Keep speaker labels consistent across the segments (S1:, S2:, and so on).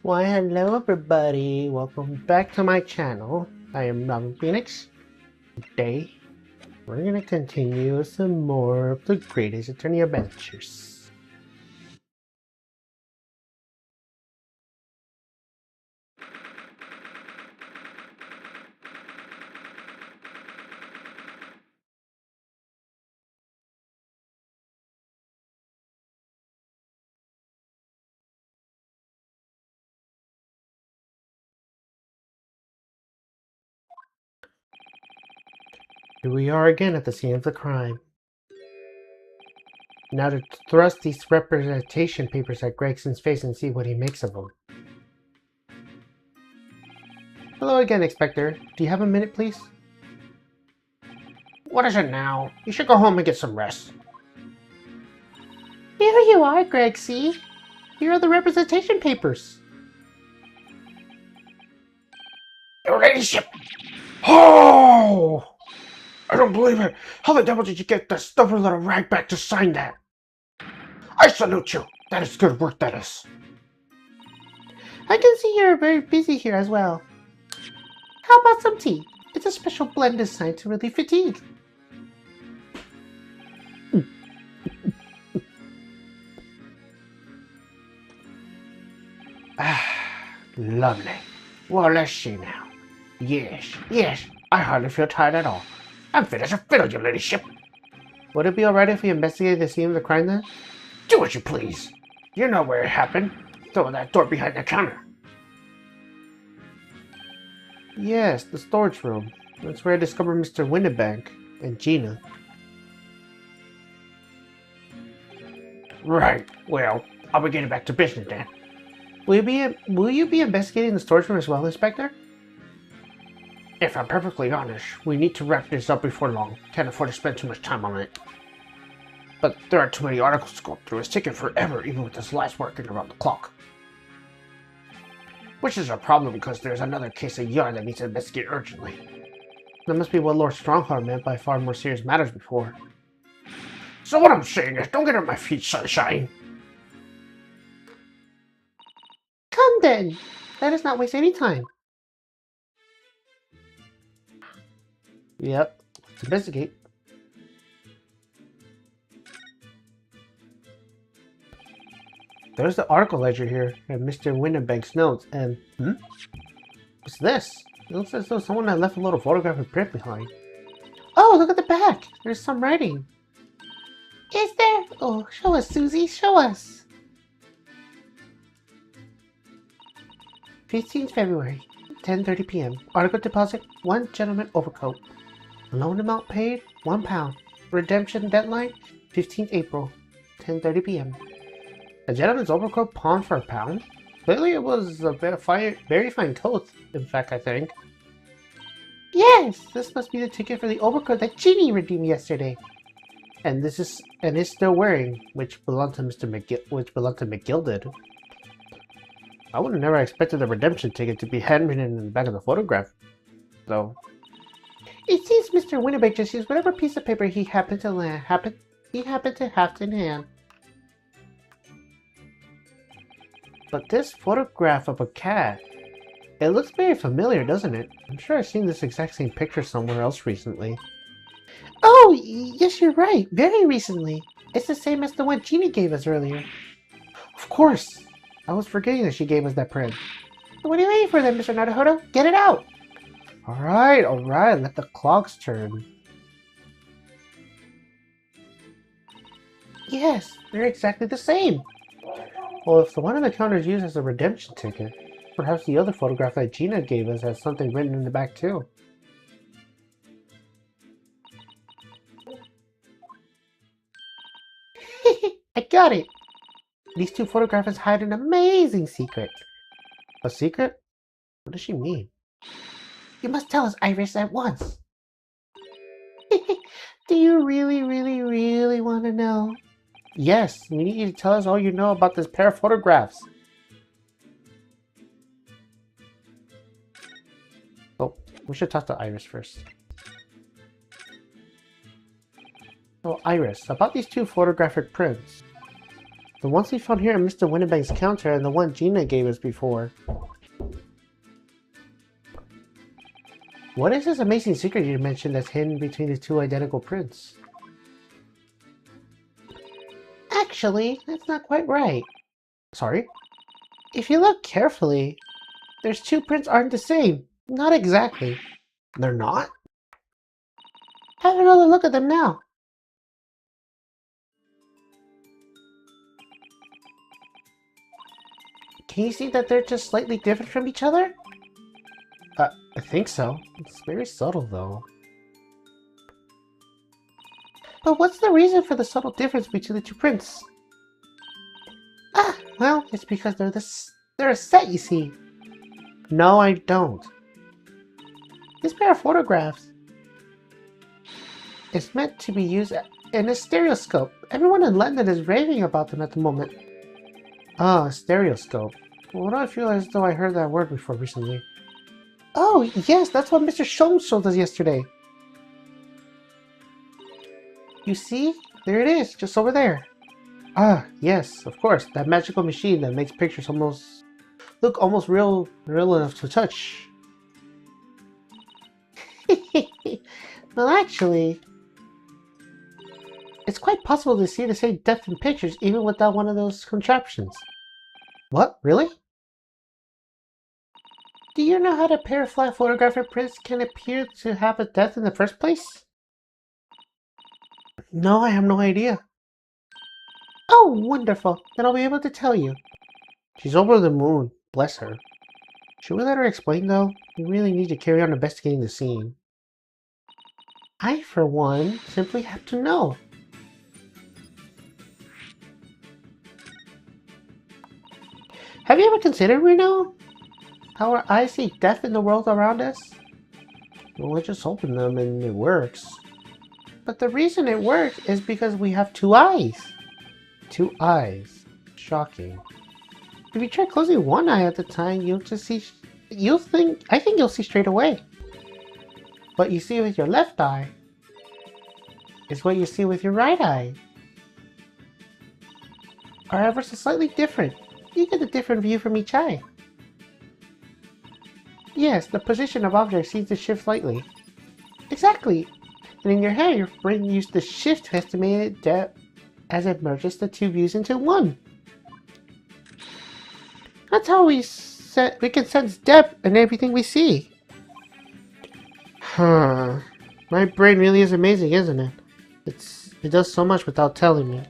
S1: Why, hello everybody! Welcome back to my channel. I am Phoenix. Today, we're gonna continue some more of the Greatest Attorney Adventures. Here we are again at the scene of the crime. Now to thrust these representation papers at Gregson's face and see what he makes of them. Hello again, Inspector. Do you have a minute, please? What is it now? You should go home and get some rest. Here you are, Gregsy. Here are the representation papers. Your ladyship! Oh! I don't believe it! How the devil did you get that stubborn little ragback to sign that? I salute you! That is good work, that is. I can see you're very busy here as well. How about some tea? It's a special blend designed to relieve fatigue. Lovely. Well, let's see now. Yes, I hardly feel tired at all. I'm fit as a fiddle, your ladyship. Would it be alright if we investigated the scene of the crime then? Do what you please. You know where it happened. Through that door behind the counter. Yes, the storage room. That's where I discovered Mr. Winnebank and Gina. Right. Well, I'll be getting back to business then. Will you be investigating the storage room as well, Inspector? If I'm perfectly honest, we need to wrap this up before long. Can't afford to spend too much time on it. But there are too many articles to go through. It's taking forever, even with this last working around the clock. Which is a problem because there's another case of yarn that needs to investigate urgently. That must be what Lord Strongheart meant by far more serious matters before. So what I'm saying is, don't get on my feet, sunshine. Come then! Let us not waste any time. Yep, let's investigate. There's the article ledger here, and Mr. Winnebank's notes, and... What's this? It looks as though someone had left a little photographic print behind. Oh, look at the back! There's some writing. Is there? Oh, show us, Susie, show us! 15th February, 10:30 p.m. Article deposit, 1 gentleman overcoat. Loan amount paid, £1. Redemption deadline, 15th April, 10:30 p.m. A gentleman's overcoat pawned for £1? Clearly it was a very fine coat, in fact, I think. Yes, this must be the ticket for the overcoat that Jeannie redeemed yesterday. And it's still wearing, which belonged to McGilded. I would have never expected the redemption ticket to be handwritten in the back of the photograph, though. It seems Mr. Winnebank just used whatever piece of paper he happened to have in hand. But this photograph of a cat, it looks very familiar, doesn't it? I'm sure I've seen this exact same picture somewhere else recently. Oh, yes, you're right. Very recently. It's the same as the one Jeannie gave us earlier. Of course. I was forgetting that she gave us that print. What are you waiting for then, Mr. Naruhodo? Get it out! Alright, let the clocks turn. Yes, they're exactly the same. Well, if the one on the counter is used as a redemption ticket, perhaps the other photograph that Gina gave us has something written in the back too. I got it! These two photographers hide an amazing secret. A secret? What does she mean? You must tell us, Iris, at once. Do you really want to know? Yes, we need you to tell us all you know about this pair of photographs. Oh, we should talk to Iris first. Oh, Iris, about these two photographic prints. The ones we found here at Mr. Winnebank's counter and the one Gina gave us before. What is this amazing secret you mentioned that's hidden between the two identical prints? Actually, that's not quite right. Sorry? If you look carefully, there's two prints aren't the same. Not exactly. They're not? Have another look at them now. Can you see that they're just slightly different from each other? I think so. It's very subtle, though. But what's the reason for the subtle difference between the two prints? Ah, well, it's because they're a set, you see. No, I don't. This pair of photographs is meant to be used in a stereoscope. Everyone in London is raving about them at the moment. Ah, a stereoscope. Why do I feel as though I heard that word before recently? Oh, yes, that's what Mr. Sholmes showed us yesterday. You see? There it is, just over there. Ah, yes, of course, that magical machine that makes pictures look almost real enough to touch. Well, actually, it's quite possible to see the same depth in pictures even without one of those contraptions. What? Really? Do you know how the pair of flat photographic prints can appear to have a depth in the first place? No, I have no idea. Oh, wonderful. Then I'll be able to tell you. She's over the moon. Bless her. Should we let her explain, though? We really need to carry on investigating the scene. I, for one, simply have to know. Have you ever considered, Reno, how our eyes see death in the world around us? Well, I just open them and it works. But the reason it works is because we have two eyes. Two eyes. Shocking. If you try closing one eye at a time, I think you'll see straight away. What you see with your left eye is what you see with your right eye. Are ever so slightly different. You get a different view from each eye. Yes, the position of objects seems to shift slightly. Exactly. And in your head, your brain used the shift to estimate depth as it merges the two views into one. That's how we can sense depth in everything we see. Huh. My brain really is amazing, isn't it? It does so much without telling me.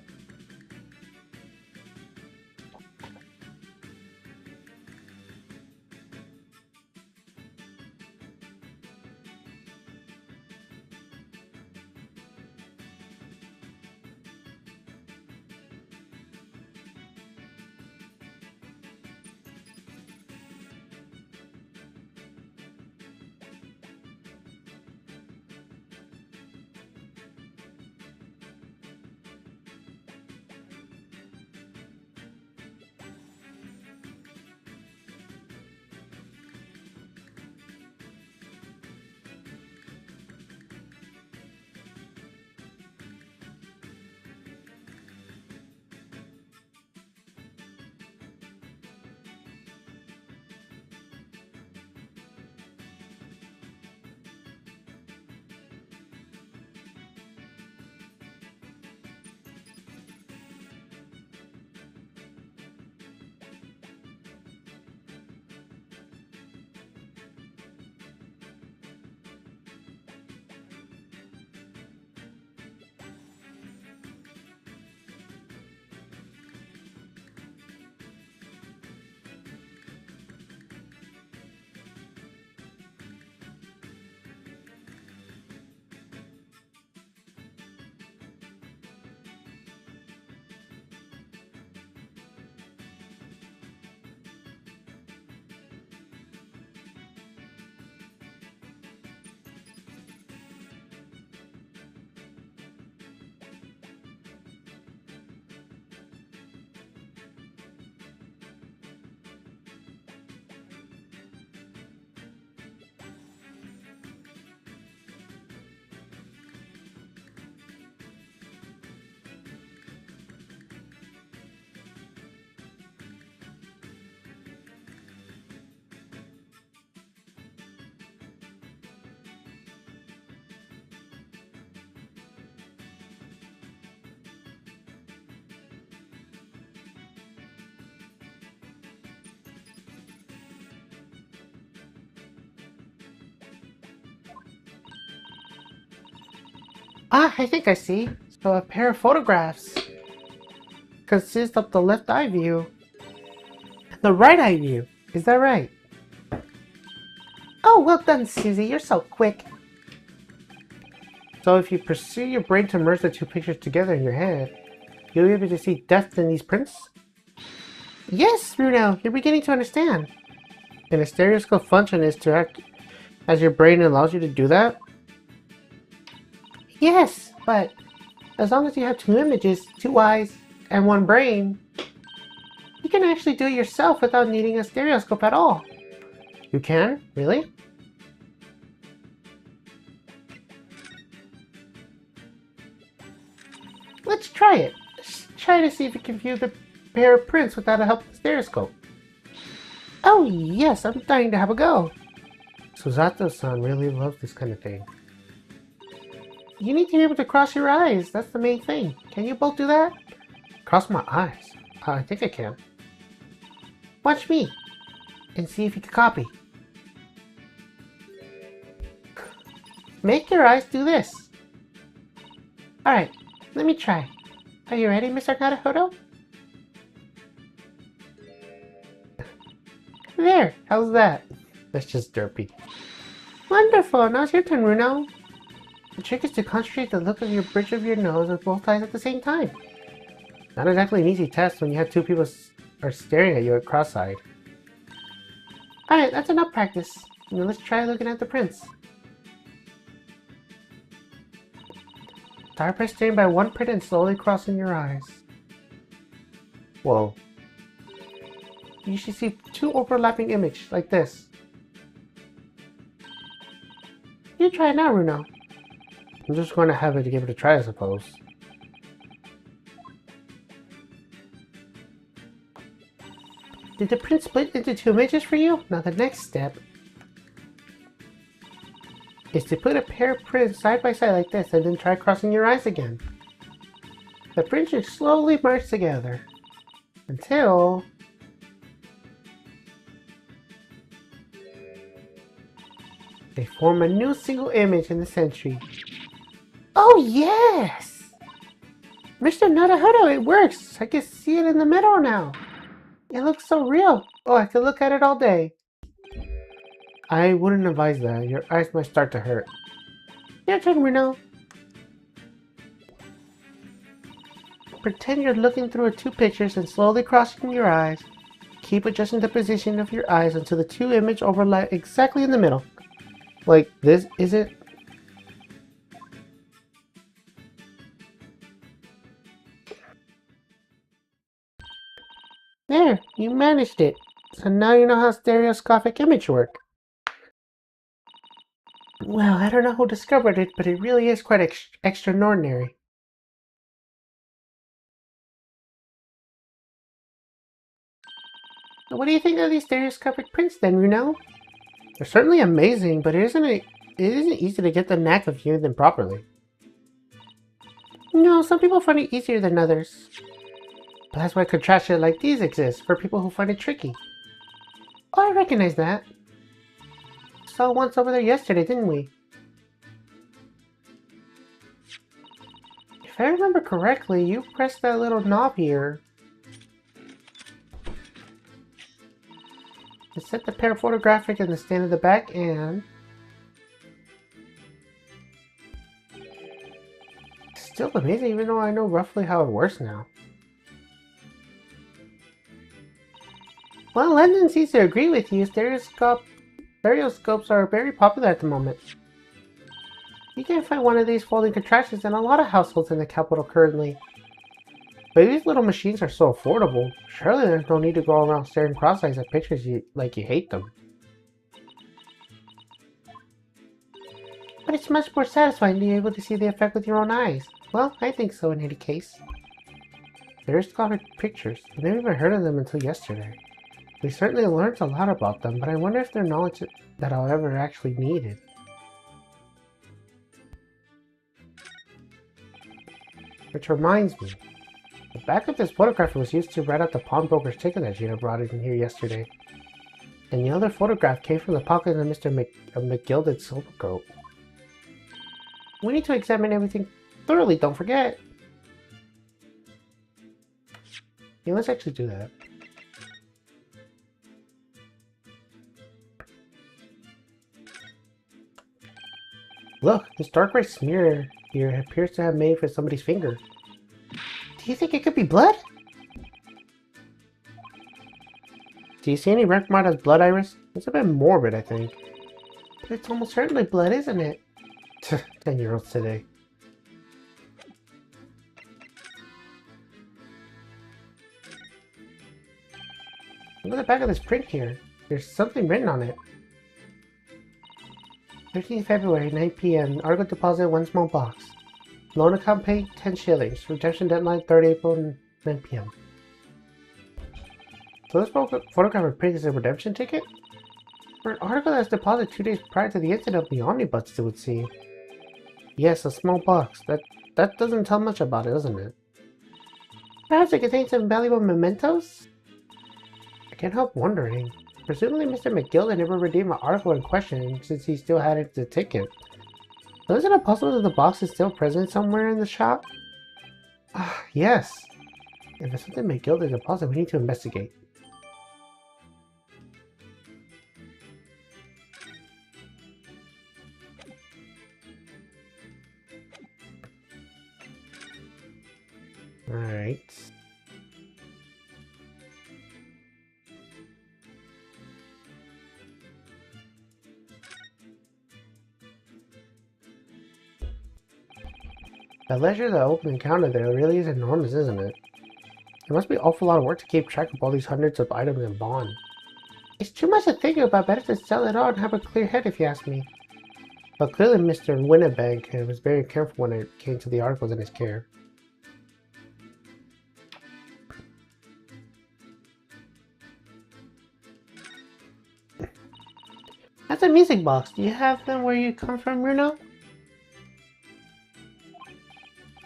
S1: Ah, I think I see. So a pair of photographs consist of the left eye view and the right eye view. Is that right? Oh, well done, Susie. You're so quick. So if you pursue your brain to merge the two pictures together in your head, you'll be able to see depth in these prints? Yes, Bruno, you're beginning to understand. And a stereoscope function is to act as your brain allows you to do that? Yes, but as long as you have two images, two eyes, and one brain, you can actually do it yourself without needing a stereoscope at all. You can? Really? Let's try it. Let's try to see if we can view the pair of prints without the help of the stereoscope. Oh yes, I'm dying to have a go. Susato-san really loves this kind of thing. You need to be able to cross your eyes. That's the main thing. Can you both do that? Cross my eyes? I think I can. Watch me and see if you can copy. Make your eyes do this. Alright, let me try. Are you ready, Mr. Naruhodo? There, how's that? That's just derpy. Wonderful, now it's your turn, Runo. The trick is to concentrate the look of your bridge of your nose with both eyes at the same time. Not exactly an easy test when you have two people are staring at you at cross-eyed. Alright, that's enough practice. Now let's try looking at the prints. Start by staring by one print and slowly crossing your eyes. Whoa. You should see two overlapping images, like this. You try it now, Runo. I'm just going to have it to give it a try, I suppose. Did the print split into two images for you? Now the next step is to put a pair of prints side by side like this and then try crossing your eyes again. The prints should slowly merge together until they form a new single image in the century. Oh yes! Mr. Naruhodo, it works! I can see it in the middle now. It looks so real. Oh, I could look at it all day. I wouldn't advise that. Your eyes might start to hurt. Your turn, Runo. Pretend you're looking through two pictures and slowly crossing your eyes. Keep adjusting the position of your eyes until the two images overlap exactly in the middle. Like this, is it? There, you managed it. So now you know how stereoscopic images work. Well, I don't know who discovered it, but it really is quite extraordinary. So what do you think of these stereoscopic prints then, Runo? They're certainly amazing, but it isn't easy to get the knack of viewing them properly. No, some people find it easier than others. But that's why contraptions like these exist, for people who find it tricky. Oh, I recognize that. Saw once over there yesterday, didn't we? If I remember correctly, you pressed that little knob here to set the pair photographic in the stand at the back, and it's still amazing even though I know roughly how it works now. Well, London seems to agree with you. Stereoscopes are very popular at the moment. You can find one of these folding contraptions in a lot of households in the capital currently. But these little machines are so affordable, surely there's no need to go around staring cross-eyes at pictures like you hate them. But it's much more satisfying to be able to see the effect with your own eyes. Well, I think so in any case. Stereoscopic pictures. I never even heard of them until yesterday. We certainly learned a lot about them, but I wonder if they're knowledge that I'll ever actually need it. Which reminds me, the back of this photograph was used to write out the pawnbroker's ticket that Gina brought in here yesterday. And the other photograph came from the pocket of Mr. McGilded's silver coat. We need to examine everything thoroughly, don't forget. Yeah, let's actually do that. Look, this dark red smear here appears to have made for somebody's finger. Do you think it could be blood? Do you see any red mark as blood, Iris? It's a bit morbid, I think. But it's almost certainly blood, isn't it? 10-year-olds today. Look at the back of this print here. There's something written on it. 13th February, 9 p.m. Argo deposit 1 small box. Loan account paid 10 shillings. Redemption deadline 3rd April, 9 p.m. So this photographer printed a redemption ticket? For an article that's deposited 2 days prior to the incident of the omnibus, it would seem. Yes, a small box. That doesn't tell much about it, doesn't it? Perhaps it contains some valuable mementos? I can't help wondering. Presumably Mr. McGilda never redeemed my article in question since he still had the ticket. So isn't it possible that the box is still present somewhere in the shop? Ah, yes. If it's something McGilda deposited, we need to investigate. Alright. The ledger that opened the counter there really is enormous, isn't it? It must be an awful lot of work to keep track of all these hundreds of items in bond. It's too much to think about, better to sell it all and have a clear head if you ask me. But clearly Mr. Winnebank was very careful when it came to the articles in his care. That's a music box. Do you have them where you come from, Bruno?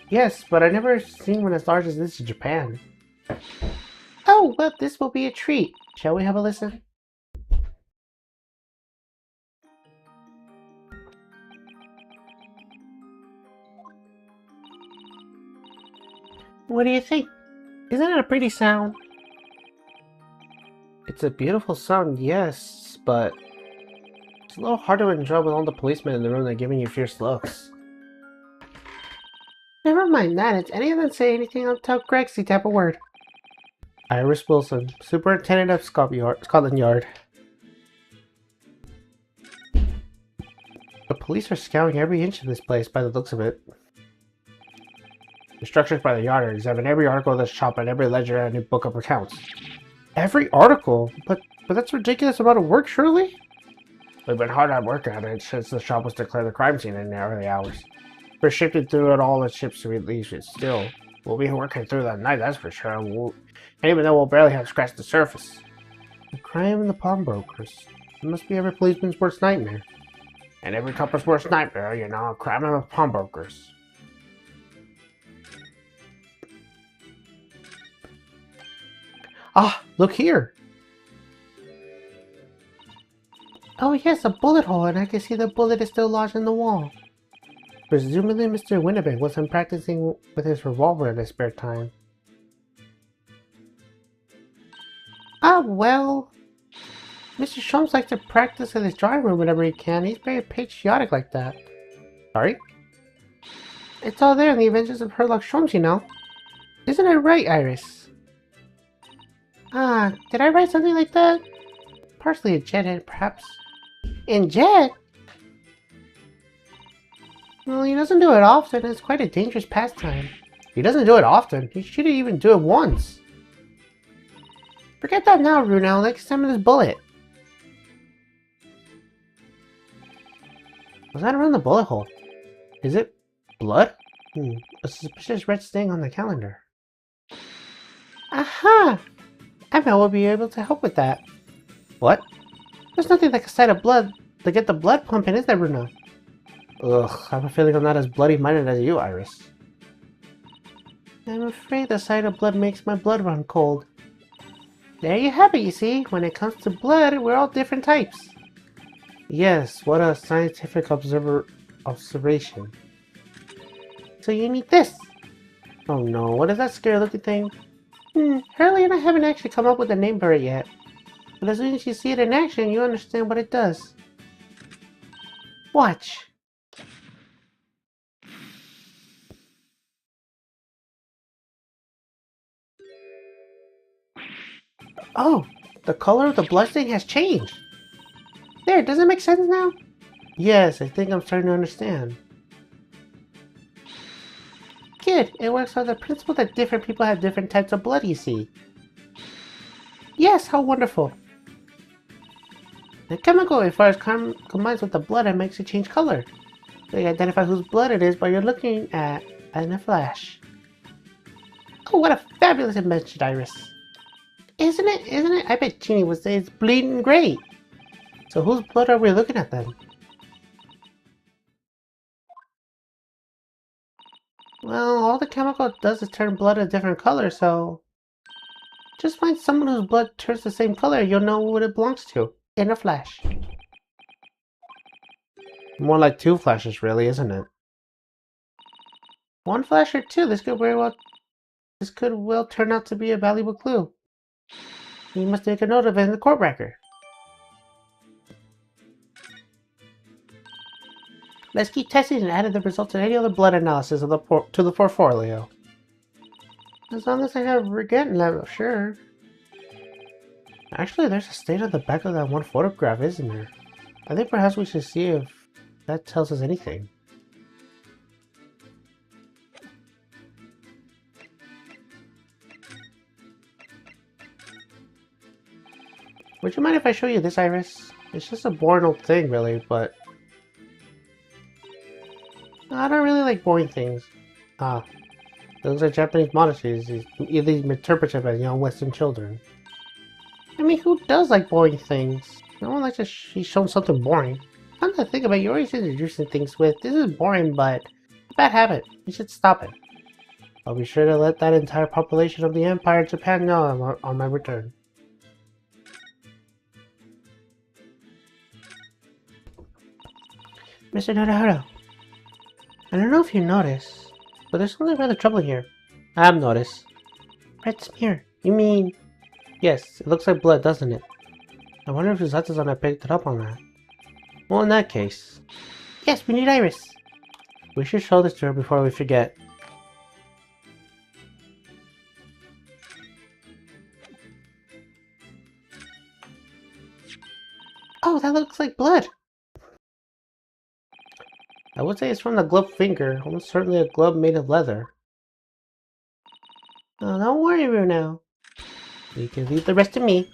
S1: Yes, but I've never seen one as large as this in Japan. Oh, well, this will be a treat. Shall we have a listen? What do you think? Isn't it a pretty sound? It's a beautiful sound, yes, but it's a little hard to enjoy with all the policemen in the room that are giving you fierce looks. Never mind that, if any of them say anything, I'll tell Grexy type of word. Iris Wilson, Superintendent of Scotland Yard. The police are scouring every inch of this place by the looks of it. Instructions by the yard are examine every article of this shop and every ledger and new book of accounts. Every article? But that's ridiculous amount of work, surely? We've been hard at work at it since the shop was declared a crime scene in the early hours. We're shifting through it all the ships to release it still. We'll be working through that night, that's for sure. And even though we'll barely have scratched the surface. The crime and the pawnbrokers. It must be every policeman's worst nightmare. And every couple's worst nightmare, you know, crime and the pawnbrokers. Ah, look here! Oh yes, a bullet hole, and I can see the bullet is still lodged in the wall. Presumably Mr. Winnebank wasn't practicing with his revolver in his spare time. Ah, well... Mr. Sholmes likes to practice in his drawing room whenever he can. He's very patriotic like that. Sorry? It's all there in the Adventures of Sherlock Sholmes, you know. Isn't it right, Iris? Ah, did I write something like that? Partially a Jet, perhaps. In Jet? Well, he doesn't do it often. It's quite a dangerous pastime. He doesn't do it often. He shouldn't even do it once. Forget that now, Runel. Let's examine this bullet. Was that around the bullet hole? Is it blood? A suspicious red stain on the calendar. Aha! I bet we'll be able to help with that. What? There's nothing like a sight of blood to get the blood pumping, is there, Bruno? Ugh, I have a feeling I'm not as bloody-minded as you, Iris. I'm afraid the sight of blood makes my blood run cold. There you have it, you see. When it comes to blood, we're all different types. Yes, what a scientific observation. So you need this. Oh no, what is that scary looking thing? Hurley and I haven't actually come up with a name for it yet. But as soon as you see it in action, you understand what it does. Watch. Oh, the color of the bloodstain has changed. There, does it make sense now? Yes, I think I'm starting to understand. Good, it works on the principle that different people have different types of blood, you see. Yes, how wonderful. The chemical it fires combines with the blood and makes it change color. So you identify whose blood it is by you're looking at in a flash. Oh, what a fabulous invention, Iris. Isn't it? Isn't it? I bet Jeannie would say it's bleeding great. So whose blood are we looking at then? Well, all the chemical does is turn blood a different color, so... Just find someone whose blood turns the same color, you'll know what it belongs to. In a flash. More like two flashes, really, isn't it? One flash or two, this could well turn out to be a valuable clue. You must make a note of it in the court record. Let's keep testing and adding the results of any other blood analysis of to the portfolio. As long as I have regret level, sure. Actually, there's a stain on the back of that one photograph, isn't there? I think perhaps we should see if that tells us anything. Would you mind if I show you this, Iris? It's just a boring old thing, really, but... I don't really like boring things. Those are Japanese monasteries. These interpreted by young Western children. I mean, who does like boring things? No one likes to be shown something boring. Come to think about it, you're always introducing things with, this is boring, but a bad habit. You should stop it. I'll be sure to let that entire population of the Empire of Japan know on my return. Mr. Narahara, I don't know if you noticed, but there's something rather troubling here. I have noticed. Red smear. You mean... Yes, it looks like blood, doesn't it? I wonder if Zatazan picked it up on that. Well, in that case... Yes, we need Iris! We should show this to her before we forget. Oh, that looks like blood! I would say it's from the gloved finger, almost certainly a glove made of leather. Oh, don't worry, Bruno. You can leave the rest to me.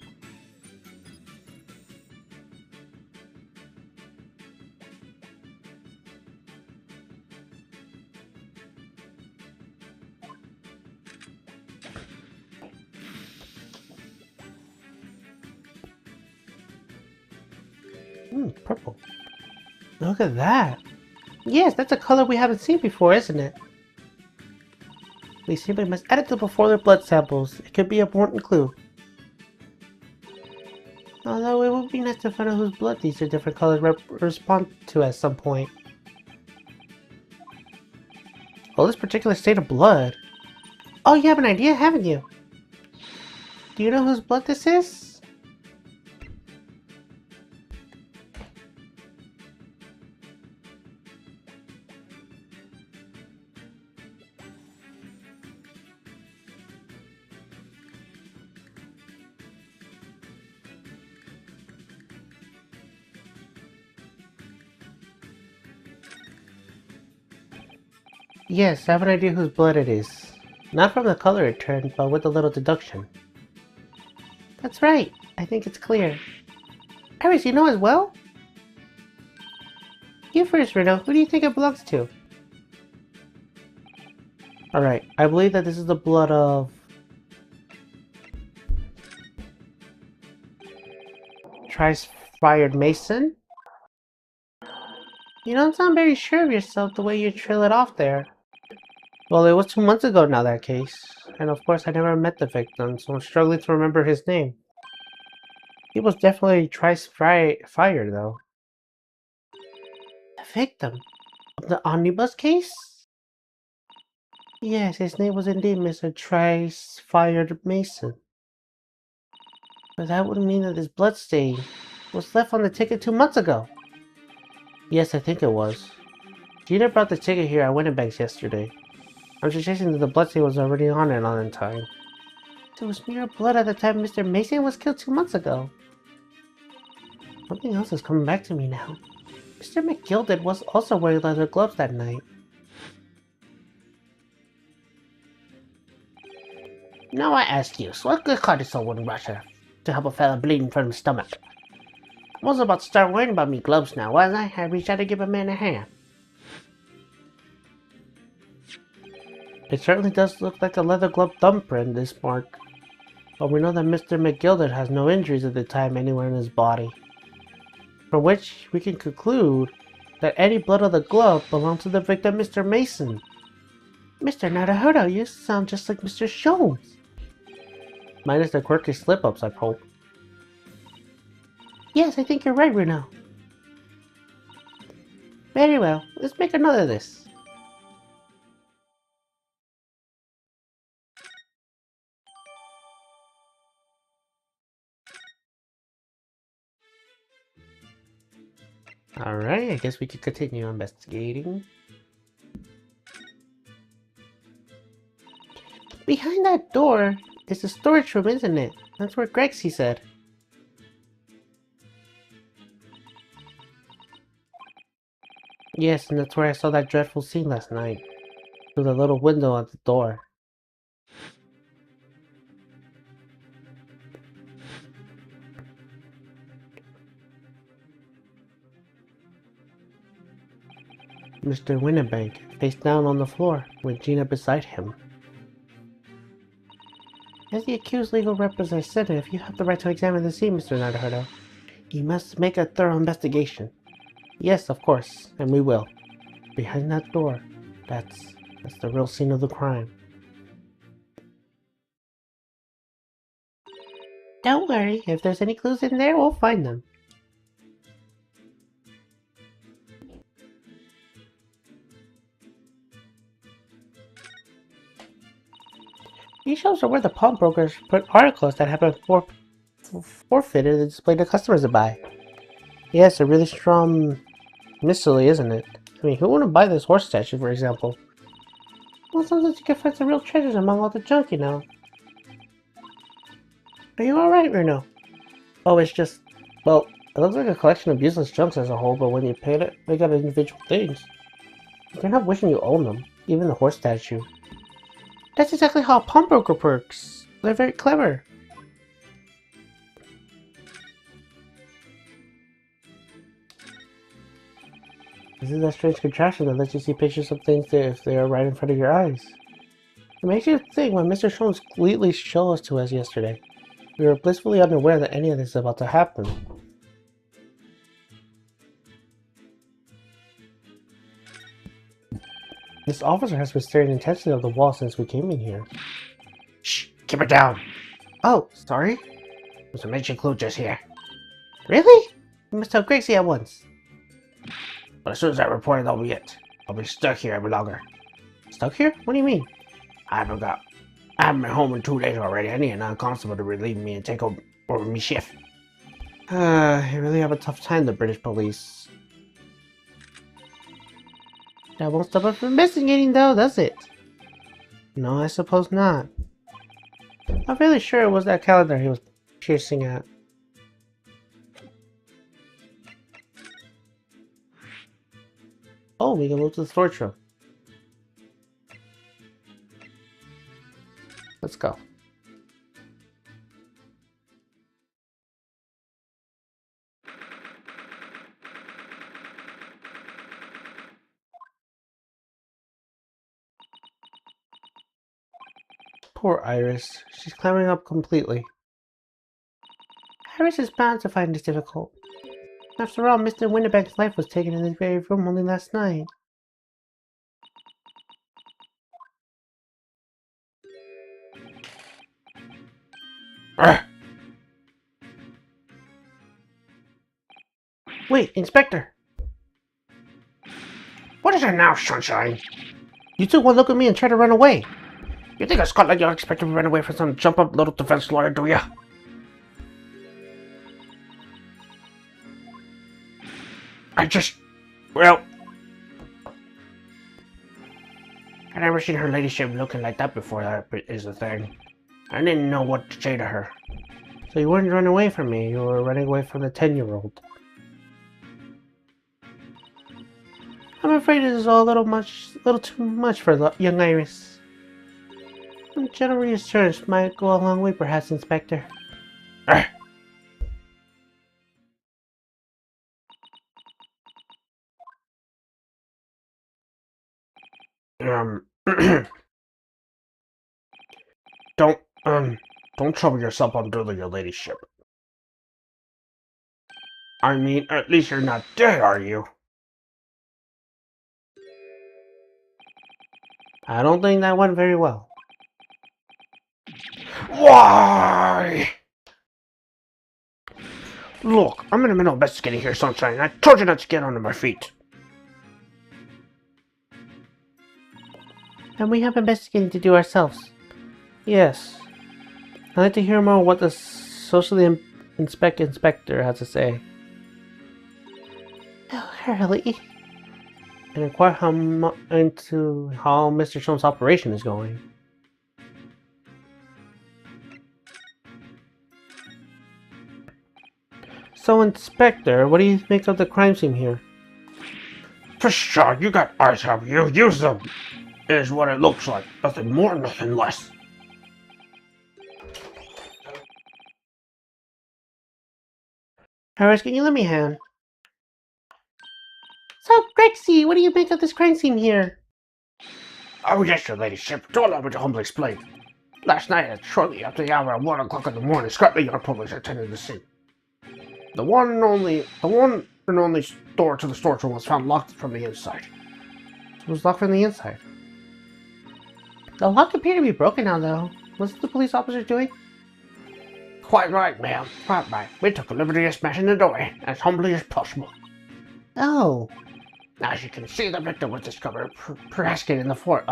S1: Purple. Look at that. Yes, that's a color we haven't seen before, isn't it? We simply must add it to before their blood samples. It could be an important clue. Although it would be nice to find out whose blood these two different colors respond to at some point. Oh, this particular state of blood. Oh, you have an idea, haven't you? Do you know whose blood this is? Yes, I have an idea whose blood it is. Not from the color it turned, but with a little deduction. That's right. I think it's clear. Iris, you know as well? You first, Reno. Who do you think it belongs to? Alright, I believe that this is the blood of... Trice-fired Mason? You don't sound very sure of yourself the way you trail it off there. Well, it was 2 months ago now, that case. And of course, I never met the victim, so I'm struggling to remember his name. He was definitely Trice-fired, though. The victim? Of the omnibus case? Yes, his name was indeed Mr. Trice-Fired Mason. But that would mean that this bloodstain was left on the ticket 2 months ago. Yes, I think it was. Gina brought the ticket here at Winnebags yesterday. I'm suggesting that the bloodstain was already on it in time. There was mere blood at the time Mr. Mason was killed 2 months ago. Something else is coming back to me now. Mr. McGilded was also wearing leather gloves that night. Now I ask you, so what good card is someone in Russia to help a fella bleeding from the stomach? I was about to start worrying about me gloves now, wasn't I? I reached out to give a man a hand. It certainly does look like a leather glove thumbprint, this mark. But we know that Mr. McGilded has no injuries at the time anywhere in his body. From which we can conclude that any blood on the glove belonged to the victim, Mr. Mason. Mr. Naruhodo, you sound just like Mr. Jones. Minus the quirky slip-ups, I hope. Yes, I think you're right, Bruno. Very well, let's make a note of this. Alright, I guess we could continue investigating. Behind that door is the storage room, isn't it? That's where Grexy said. Yes, and that's where I saw that dreadful scene last night. Through the little window at the door. Mr. Winnebank, face down on the floor, with Gina beside him. As the accused legal representative, you have the right to examine the scene, Mr. Naruhodo. You must make a thorough investigation. Yes, of course, and we will. Behind that door, that's the real scene of the crime. Don't worry, if there's any clues in there, we'll find them. These shelves are where the pawnbrokers put articles that have been forfeited and displayed to customers to buy. Yes, a really strong mystery, isn't it? I mean, who wouldn't buy this horse statue, for example? Well, sometimes you can find some real treasures among all the junk, you know. Are you alright, Bruno? Oh, it's just... well, it looks like a collection of useless junks as a whole, but when you paint it, they got individual things. You're not wishing you own them, even the horse statue. That's exactly how a pawnbroker works. They're very clever. This is that strange contraption that lets you see pictures of things if they are right in front of your eyes. It makes you think when Mr. Jones completely showed us to us yesterday. We were blissfully unaware that any of this is about to happen. This officer has been staring intensely at the wall since we came in here. Shh! Keep it down! Oh, sorry? There's a mention clue just here. Really? You must tell Gracie at once. But as soon as I report it, that'll be it. I'll be stuck here any longer. Stuck here? What do you mean? I haven't been home in 2 days already. I need a non-constable to relieve me and take over me shift. You really have a tough time, the British police. That won't stop us from investigating, though, does it? No, I suppose not. I'm really sure it was that calendar he was piercing at. Oh, we can move to the storage room. Let's go. Poor Iris. She's clambering up completely. Iris is bound to find this difficult. After all, Mr. Winnebank's life was taken in this very room only last night. Wait, Inspector! What is it now, Sunshine? You took one look at me and tried to run away. You think a Scot like you expect to run away from some jump-up little defense lawyer, do ya? Well... I've never seen her ladyship looking like that before, that is the thing. I didn't know what to say to her. So you weren't running away from me, you were running away from the 10-year-old. I'm afraid it is all a little too much for the young Iris. Some gentle reassurance might go a long way, perhaps, Inspector. Don't, don't trouble yourself unduly, your ladyship. I mean, at least you're not dead, are you? I don't think that went very well. Why? Look, I'm in the middle of investigating here, Sunshine. I told you not to get onto my feet. And we have investigating to do ourselves. Yes. I'd like to hear more what the socially inspector has to say. Oh, Hurley. And inquire into how Mr. Sholmes' operation is going. So, Inspector, what do you think of the crime scene here? For sure, you got eyes, have you? Use them! Is what it looks like. Nothing more, nothing less. Harris, can you let me a hand? So, Grexy, what do you make of this crime scene here? Oh, yes, your ladyship. Do allow me to humbly explain. Last night, shortly after the hour of 1 o'clock in the morning, Scotland Yard police attended the scene. The one and only door to the storage room was found locked from the inside. It was locked from the inside. The lock appeared to be broken now, though. What's the police officer doing? Quite right, ma'am. Quite right. We took a liberty of smashing the door as humbly as possible. Oh. As you can see, the victim was discovered prasking in the floor,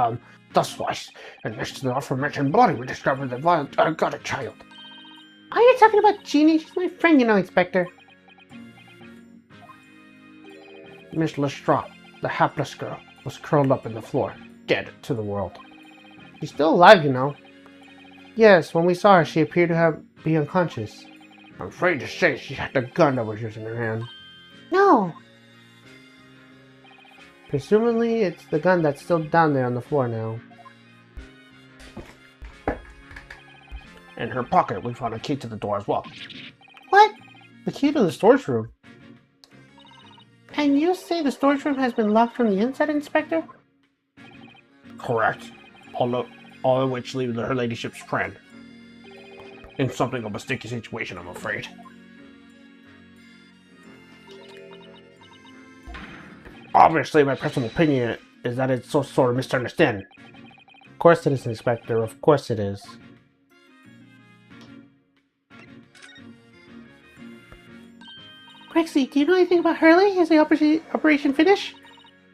S1: thus-wise. And next to the aforementioned body, we discovered the violent, got a child. Are you talking about Jeannie? She's my friend, you know, Inspector. Miss Lestrade, the hapless girl, was curled up in the floor, dead to the world. She's still alive, you know. Yes, when we saw her, she appeared to be unconscious. I'm afraid to say she had the gun that was used in her hand. No! Presumably, it's the gun that's still down there on the floor now. In her pocket, we found a key to the door as well. What? The key to the storage room? And you say the storage room has been locked from the inside, Inspector? Correct. All of which leaves her ladyship's friend. In something of a sticky situation, I'm afraid. Obviously, my personal opinion is that it's sort of misunderstanding. Of course it is, Inspector. Of course it is. Rexy, do you know anything about Hurley? Is the operation finished?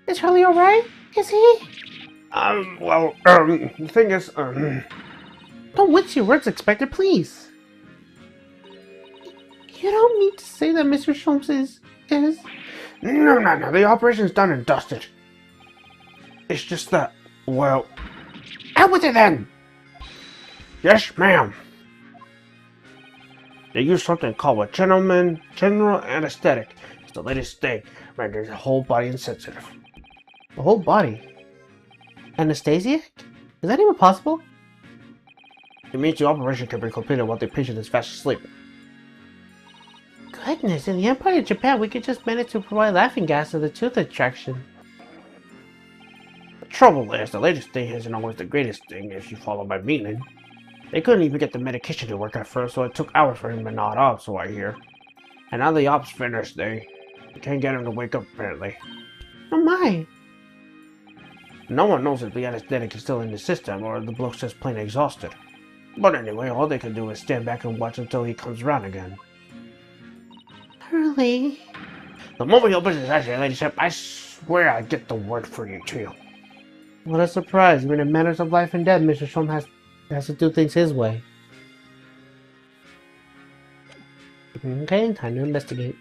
S1: Is Hurley alright? Is he? The thing is, Don't wince your words, Inspector, please. You don't mean to say that Mr. Sholmes is... No, the operation's done and dusted. It's just that, well... Out with it then! Yes, ma'am. They use something called a general anesthetic. It's the latest thing, renders the whole body insensitive. The whole body? Anesthesia? Is that even possible? It means the operation can be completed while the patient is fast asleep. Goodness, in the Empire of Japan, we could just manage to provide laughing gas to the tooth extraction. The trouble is, the latest thing isn't always the greatest thing, if you follow my meaning. They couldn't even get the medication to work at first, so it took hours for him to nod off, so I hear. And now the op's finished, they can't get him to wake up, apparently. Oh my! No one knows if the anesthetic is still in the system, or the bloke's just plain exhausted. But anyway, all they can do is stand back and watch until he comes around again. Hurley? The moment he opens his eyes, your ladyship, I swear I get the word for you, too. What a surprise. When it matters of life and death, Mr. Shum has to do things his way. Okay, time to investigate.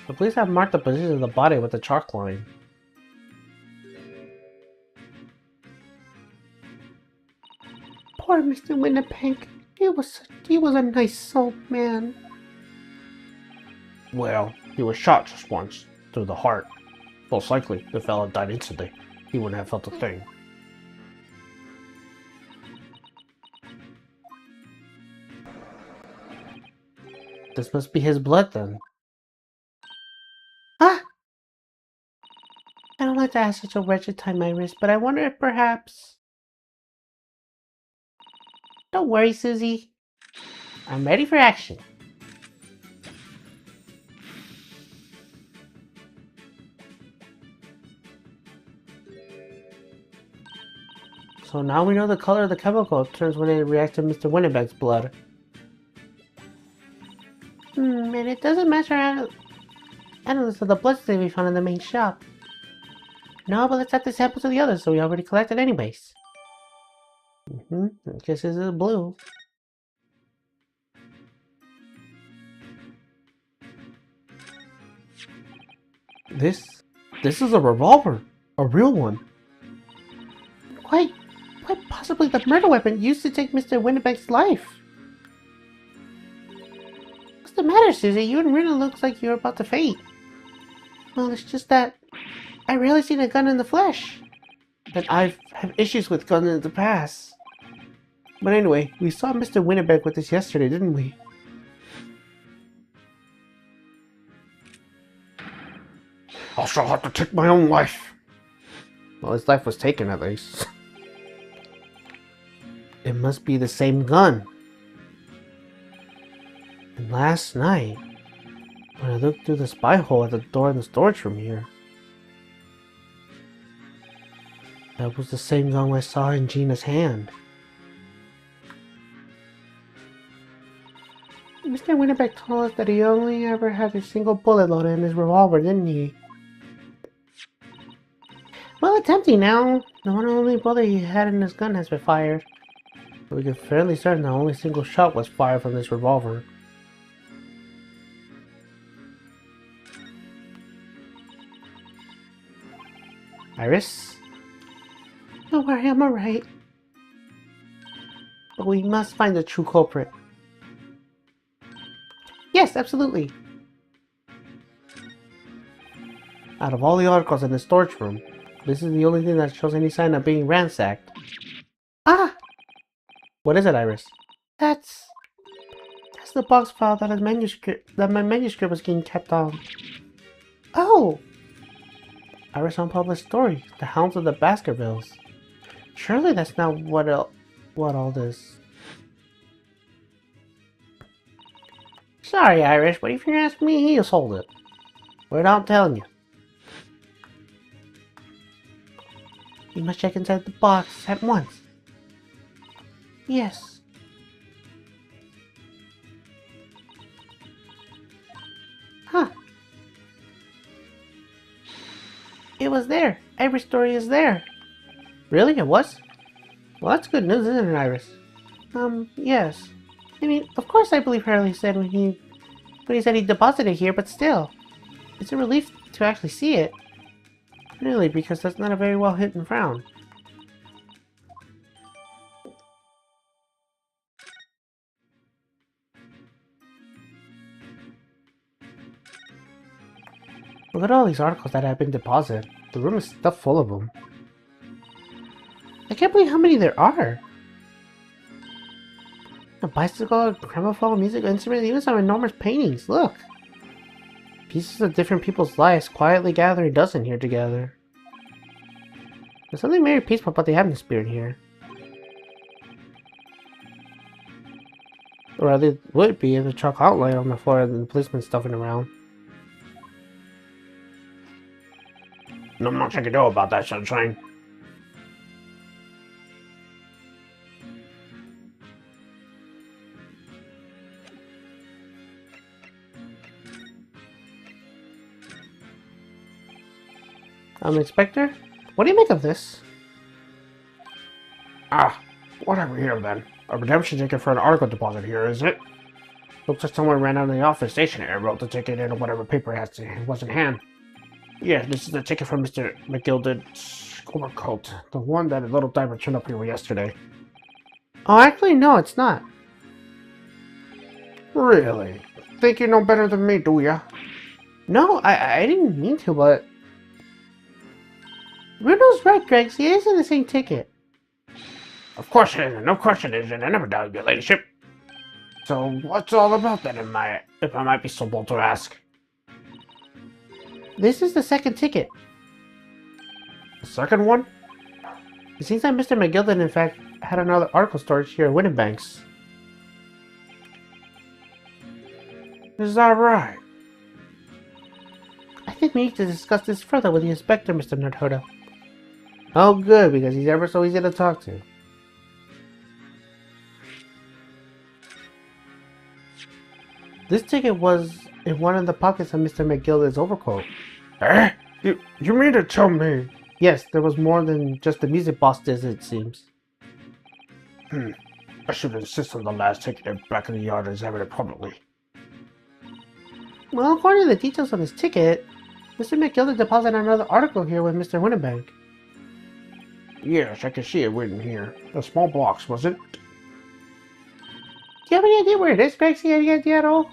S1: The police have marked the position of the body with a chalk line. Poor Mr. Winnipeg. He was a nice soul, man. Well, he was shot just once, through the heart. Most likely, the fellow died instantly. He wouldn't have felt a thing. This must be his blood, then. Ah! I don't like to ask such a wretched time, Iris, but I wonder if perhaps... Don't worry, Susie. I'm ready for action. So now we know the color of the chemical turns when it reacts to Mr. Winnipeg's blood. And it doesn't match our analysis of the bloodstain we found in the main shop. No, but let's add the sample to the others, so we already collected anyways. I guess this is blue. This is a revolver. A real one. Quite possibly the murder weapon used to take Mr. Winnipeg's life. What's the matter, Susie? You and Rena looks like you're about to faint. Well, it's just that I rarely seen a gun in the flesh. And I've had issues with guns in the past. But anyway, we saw Mr. Winnipeg with this yesterday, didn't we? I shall have to take my own life. Well, his life was taken at least. It must be the same gun. And last night, when I looked through the spy hole at the door in the storage room here, that was the same gun I saw in Gina's hand. Mr. Winnipeg told us that he only ever had a single bullet loaded in his revolver, didn't he? Well, it's empty now. The one and only bullet he had in his gun has been fired. We can fairly certain that only a single shot was fired from this revolver. Iris? Don't worry, I'm alright. But we must find the true culprit. Yes, absolutely. Out of all the articles in the storage room, this is the only thing that shows any sign of being ransacked. Ah! What is it, Iris? That's the box file that my manuscript was getting kept on. Oh! Iris unpublished story, The Hounds of the Baskervilles. Surely that's not what all this. Sorry, Irish, but if you ask me, he sold it. Without telling you. You must check inside the box at once. Yes. Huh. It was there. Every story is there. Really? It was? Well, that's good news, isn't it, Iris? Yes. I mean, of course I believe Hurley said when he said he deposited here, but still. It's a relief to actually see it. Really, because that's not a very well hidden frown. Look at all these articles that have been deposited. The room is stuffed full of them. I can't believe how many there are. A bicycle, a gramophone, music instrument, even some enormous paintings. Look! Pieces of different people's lives quietly gathering dust in here together. There's something very peaceful about the atmosphere in here. Or at least would be if the chalk outline on the floor and the policeman stuffing around. Not much I can do about that, Sunshine. Inspector? What do you make of this?
S2: Ah, whatever here then. A redemption ticket for an article deposit here, is it? Looks like someone ran out of the office stationery and wrote the ticket in whatever paper it was in hand. Yeah, this is the ticket from Mr. McGilded's overcoat. The one that a little diver turned up here yesterday.
S1: Oh, actually, no, it's not.
S2: Really? Think you know better than me, do ya?
S1: No, I didn't mean to, but... Bruno's right, Greg. It isn't the same ticket.
S2: Of course it isn't. No question it isn't. I never doubted your ladyship. So, what's all about then, if I might be so bold to ask?
S1: This is the second ticket.
S2: The second one?
S1: It seems that Mr. McGilded, in fact, had another article storage here at Winnebanks.
S2: Is that right?
S1: I think we need to discuss this further with the inspector, Mr. Nerdhoda. Oh, good, because he's ever so easy to talk to. This ticket was in one of the pockets of Mr. McGilded's overcoat.
S2: Eh? You mean to tell me?
S1: Yes, there was more than just the music box did, it seems.
S2: I should insist on the last ticket back in the yard and examine it publicly.
S1: Well, according to the details on his ticket, Mr. McGilded deposited another article here with Mr. Winnebank.
S2: Yes, I can see it written here. A small box, was it?
S1: Do you have any idea where it is, Greg? See any idea at all?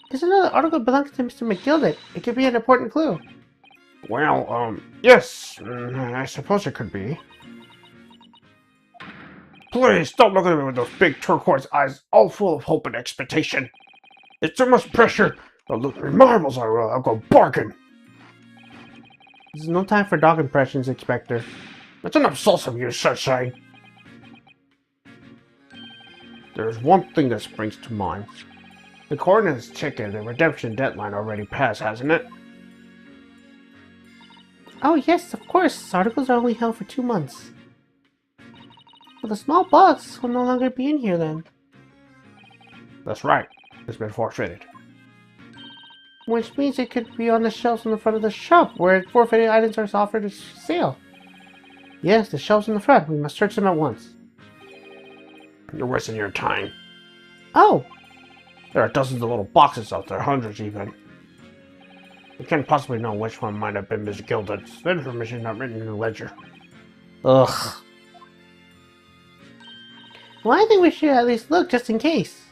S1: There's another article belonging to Mr. McGilded. It could be an important clue.
S2: Well, yes. I suppose it could be. Please, don't look at me with those big turquoise eyes, all full of hope and expectation. It's too much pressure. I'll look at marbles, I will. I'll go bargain.
S1: There's no time for dog impressions, Inspector.
S2: That's enough sauce of you, sunshine. There's one thing that springs to mind. According to this ticket, the redemption deadline already passed, hasn't it?
S1: Oh yes, of course. Articles are only held for 2 months. Well, the small box will no longer be in here then.
S2: That's right. It's been forfeited.
S1: Which means it could be on the shelves in the front of the shop, where forfeited items are offered for sale. Yes, the shelves in the front. We must search them at once.
S2: You're wasting your time.
S1: Oh!
S2: There are dozens of little boxes out there, hundreds even. We can't possibly know which one might have been Miss Gilded's. The information is not written in the ledger.
S1: Ugh. Well, I think we should at least look, just in case.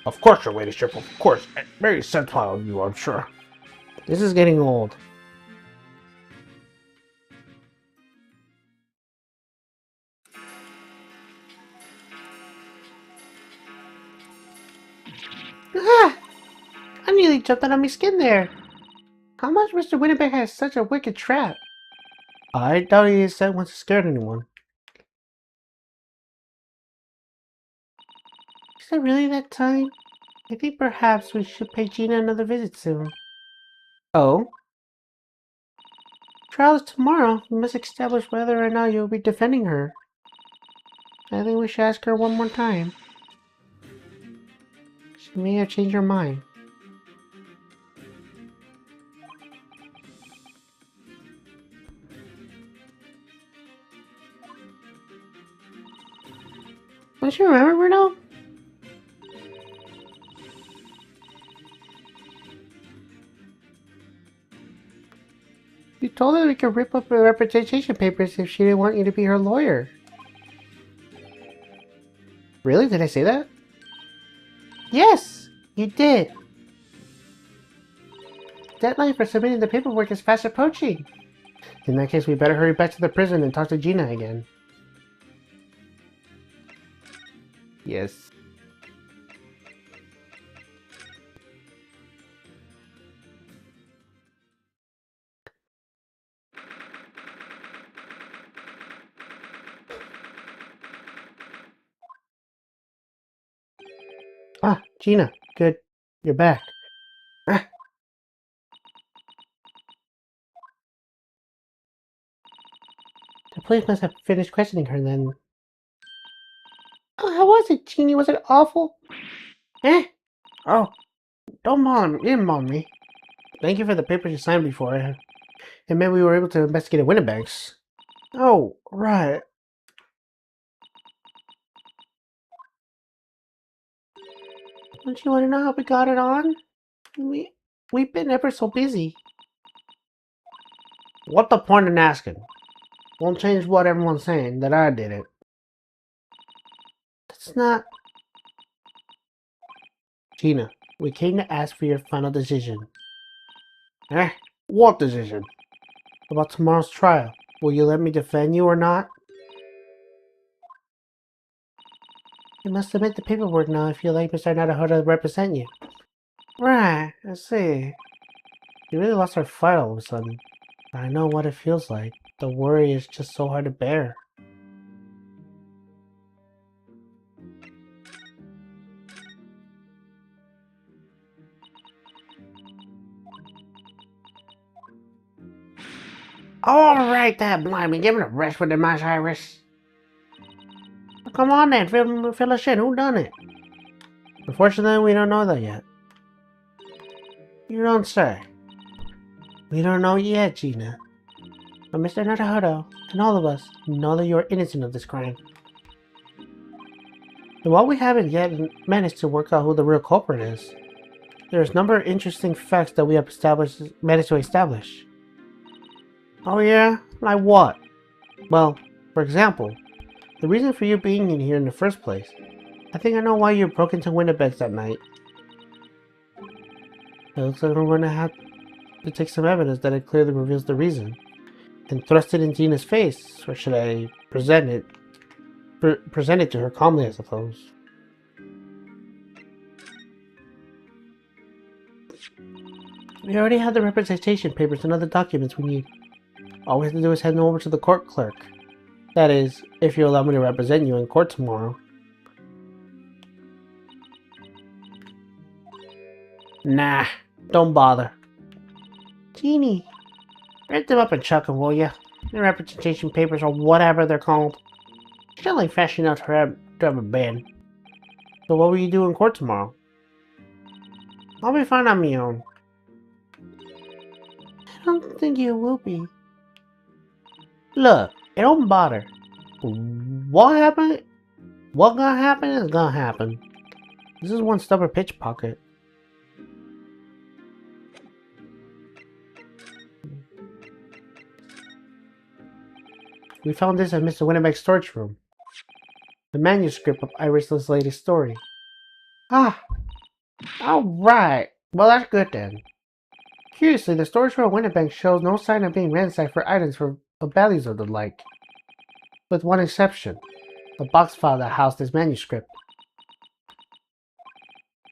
S2: Of course, your ladyship, of course. Very sensible of you, I'm sure.
S1: This is getting old. Ah! I nearly jumped out of my skin there. How much Mr. Winnebank has such a wicked trap? I doubt he is set once to scare anyone. Is it really that time? I think perhaps we should pay Gina another visit soon. Oh? Trial is tomorrow. We must establish whether or not you'll be defending her. I think we should ask her one more time. She may have changed her mind. Don't you remember, Bruno? You told her we could rip up her representation papers if she didn't want you to be her lawyer. Really? Did I say that? Yes, you did. Deadline for submitting the paperwork is fast approaching. In that case, we better hurry back to the prison and talk to Gina again. Yes. Ah, Gina. Good. You're back. Ah. The police must have finished questioning her then. Oh, how was it, Jeannie? Was it awful? Eh? Oh, don't bother me. You didn't bother me. Thank you for the papers you signed before.
S2: It meant we were able to investigate Winnebags. Oh, right.
S1: Don't you want to know how we got it on? We've been ever so busy.
S2: What the point in asking? Won't change what everyone's saying, that I did it.
S1: That's not...
S2: Gina, we came to ask for your final decision. Eh? What decision?
S1: About tomorrow's trial. Will you let me defend you or not? You must submit the paperwork now if you'd like Mr. Nadaho to represent you.
S2: Right, I see.
S1: You really lost our fight all of a sudden. I know what it feels like. The worry is just so hard to bear.
S2: Alright, that blimey, give it a rest with the Miss Iris.
S1: Come on then, fill us in. Who done it?
S2: Unfortunately, we don't know that yet.
S1: You don't say. We don't know yet, Gina. But Mr. Naruhodo and all of us know that you are innocent of this crime. And while we haven't yet managed to work out who the real culprit is, there's a number of interesting facts that we have managed to establish.
S2: Oh yeah? Like what?
S1: Well, for example, the reason for you being in here in the first place. I think I know why you broke into Winnebags that night. It looks like we're going to have to take some evidence that it clearly reveals the reason, and thrust it in Gina's face, or should I present it to her calmly, I suppose. We already have the representation papers and other documents we need. All we have to do is head over to the court clerk. That is, if you allow me to represent you in court tomorrow.
S2: Nah, don't bother.
S1: Jeannie, write them up and chuck them, will ya? The representation papers or whatever they're called. Still ain't fresh enough to have a bed.
S2: So what will you do in court tomorrow?
S1: I'll be fine on my own. I don't think you will be. Look, it don't bother. What happened? What gonna happen is gonna happen.
S2: This is one stubborn pitch pocket.
S1: We found this at Mr. Winnebag's storage room. The manuscript of Iris's latest story.
S2: Ah, alright. Well, that's good then.
S1: Curiously, the storage room at Winnebag shows no sign of being ransacked for items of values or the like. With one exception, the box file that housed this manuscript.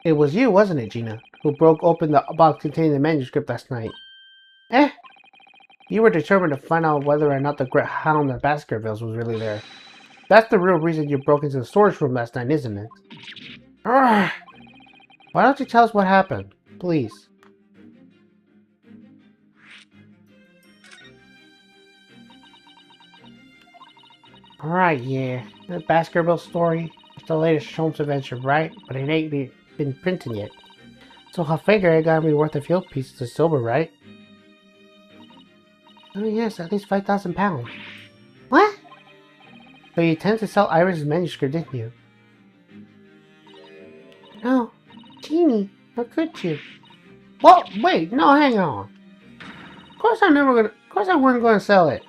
S1: It was you, wasn't it, Gina, who broke open the box containing the manuscript last night?
S2: Eh?
S1: You were determined to find out whether or not the great hound of Baskervilles was really there. That's the real reason you broke into the storage room last night, isn't it?
S2: Urgh.
S1: Why don't you tell us what happened, please? Alright, yeah. The Baskerville story is the latest Sholmes adventure, right? But it ain't been printed yet. So I figure it gotta be worth a few pieces of silver, right? Oh yes, at least 5,000 pounds. What? So you intended to sell Iris's manuscript, didn't you? No. Jeannie, how could you?
S2: Well, wait, no, hang on.
S1: Of course I wasn't gonna sell it.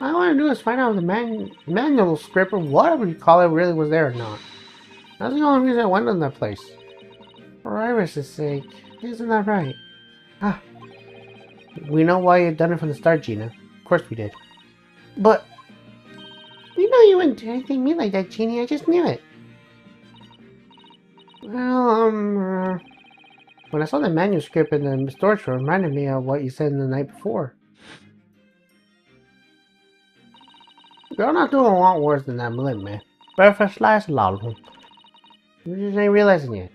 S1: All I want to do is find out if the manual script or whatever you call it really was there or not. That's the only reason I went in that place. For Iris' sake, isn't that right? Ah, we know why you'd done it from the start, Gina. Of course we did. But, you know you wouldn't do anything mean like that, Jeannie. I just knew it. Well, when I saw the manuscript in the storage room, it reminded me of what you said the night before. You're not doing a lot worse than that, believe me. But for slice a lot of them. You just ain't realizing yet.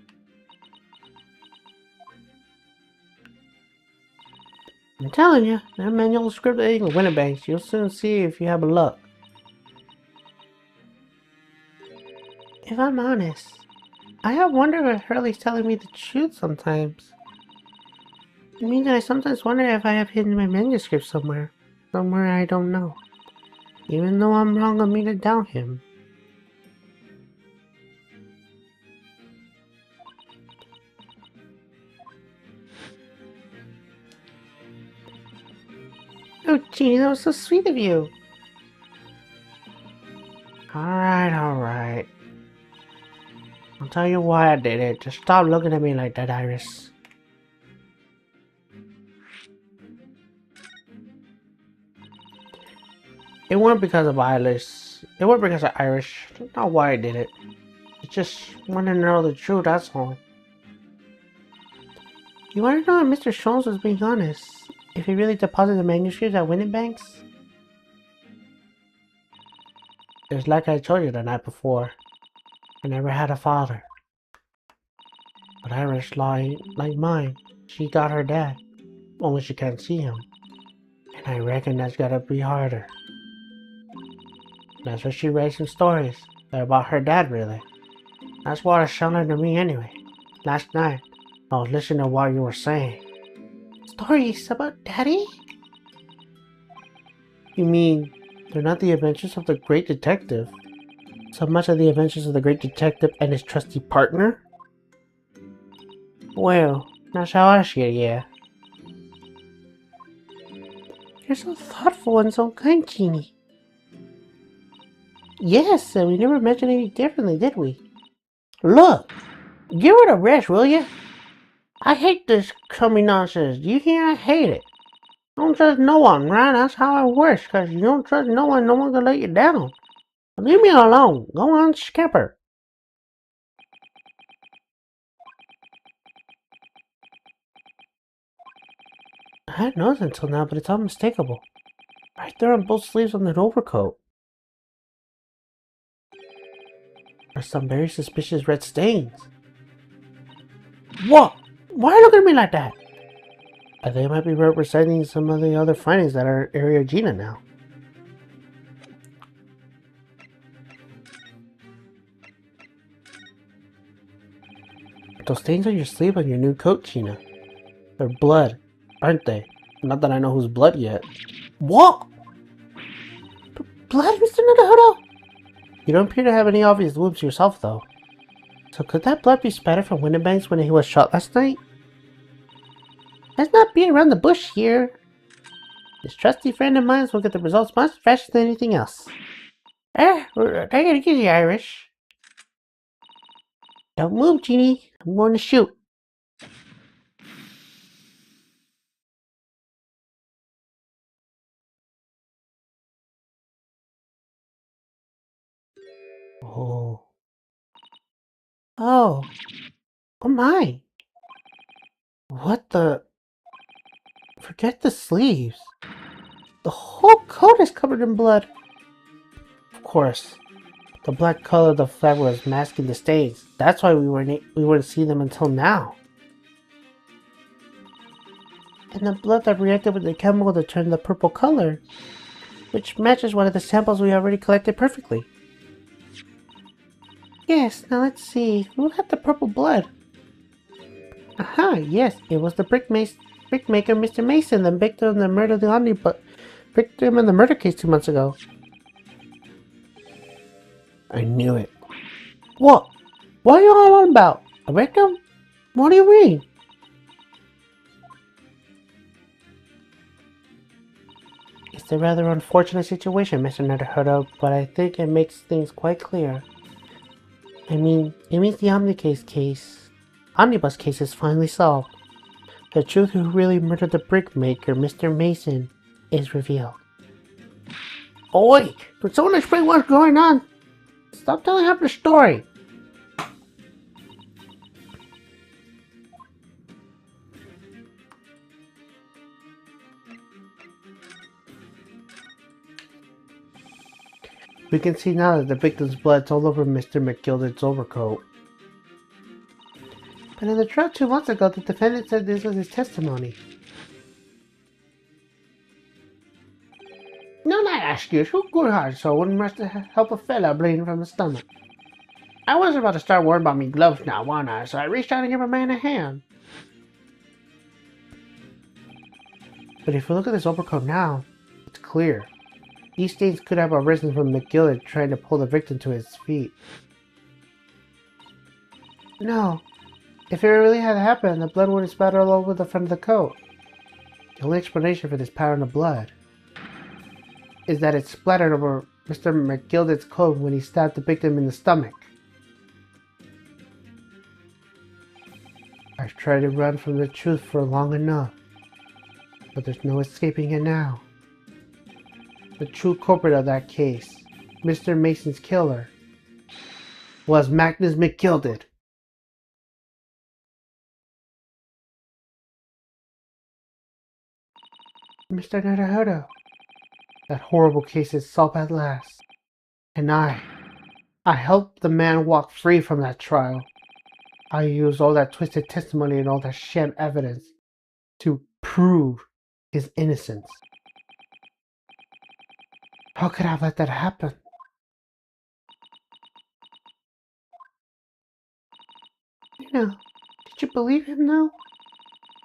S1: I'm telling you, that manual script ain't gonna win it, Banks. You'll soon see if you have a luck. If I'm honest, I have wondered if Hurley's telling me the truth sometimes. It means that I sometimes wonder if I have hidden my manuscript somewhere. Somewhere I don't know. Even though I'm wrong on me to doubt him. Oh, gee, that was so sweet of you. Alright. I'll tell you why I did it. Just stop looking at me like that, Iris. It weren't because of Iris. It weren't because of Irish. That's not why I did it. I just want to know the truth, that's all. You want to know if Mr. Jones was being honest? If he really deposited the manuscripts at Winnebank's? It's like I told you the night before. I never had a father. But Irish, like mine, she got her dad. Only she can't see him. And I reckon that's gotta be harder. That's what she read some stories. They're about her dad, really. That's what it sounded to me anyway. Last night, I was listening to what you were saying. Stories about Daddy? You mean, they're not the adventures of the great detective? So much of the adventures of the great detective and his trusty partner? Well, that's how I see it, yeah. You're so thoughtful and so kind, Jeannie. Yes, and we never mentioned any differently, did we? Look! Give it a rest, will you? I hate this crummy nonsense. Do you hear? I hate it. Don't trust no one, right? That's how it works, because you don't trust no one gonna let you down. Leave me alone. Go on, Skipper. I hadn't noticed until now, but it's unmistakable. Right there on both sleeves on that overcoat. There's some very suspicious red stains. What? Why are you looking at me like that? They might be representing some of the other findings that are Area Gina now. Those stains on your sleeve on your new coat, Gina. They're blood, aren't they? Not that I know whose blood yet. What? Blood, Mr. Naruto? You don't appear to have any obvious wounds yourself, though. So could that blood be spattered from Winnebank's when he was shot last night? Let's not beat around the bush here. This trusty friend of mine will get the results much faster than anything else. Take it easy, Irish. Don't move, Jeannie. I'm going to shoot. Oh. Oh. Oh my. What the? Forget the sleeves. The whole coat is covered in blood. Of course. The black color of the fabric was masking the stains. That's why we wouldn't see them until now. And the blood that reacted with the chemical that turned the purple color, which matches one of the samples we already collected perfectly. Yes, now let's see. Who had the purple blood? Aha, yes, it was the brickmaker Mr. Mason, the victim of the murder of the victim in the murder case 2 months ago. I knew it. What? What are you all on about? A victim? What do you mean? It's a rather unfortunate situation, Mr. Netherhudo, but I think it makes things quite clear. I mean, it means the omnibus case is finally solved. The truth who really murdered the brickmaker, Mr. Mason, is revealed. Oi! Could someone explain what's going on? Stop telling half the story! We can see now that the victim's blood's all over Mr. McGilden's overcoat. But in the trial 2 months ago, the defendant said this was his testimony. No, not excuse. Who good heart so wouldn't rush to help a fella bleeding from the stomach? I was about to start worrying about me gloves now, wasn't I? So I reached out and gave a man a hand. But if you look at this overcoat now, it's clear. These stains could have arisen from McGillard trying to pull the victim to his feet. No. If it really had happened, the blood would have splattered all over the front of the coat. The only explanation for this pattern of blood is that it splattered over Mr. McGillard's coat when he stabbed the victim in the stomach. I've tried to run from the truth for long enough, but there's no escaping it now. The true culprit of that case, Mr. Mason's killer, was Magnus McGilded. Mr. Naruhodo, that horrible case is solved at last. And I helped the man walk free from that trial. I used all that twisted testimony and all that sham evidence to prove his innocence. How could I have let that happen? You know, did you believe him though?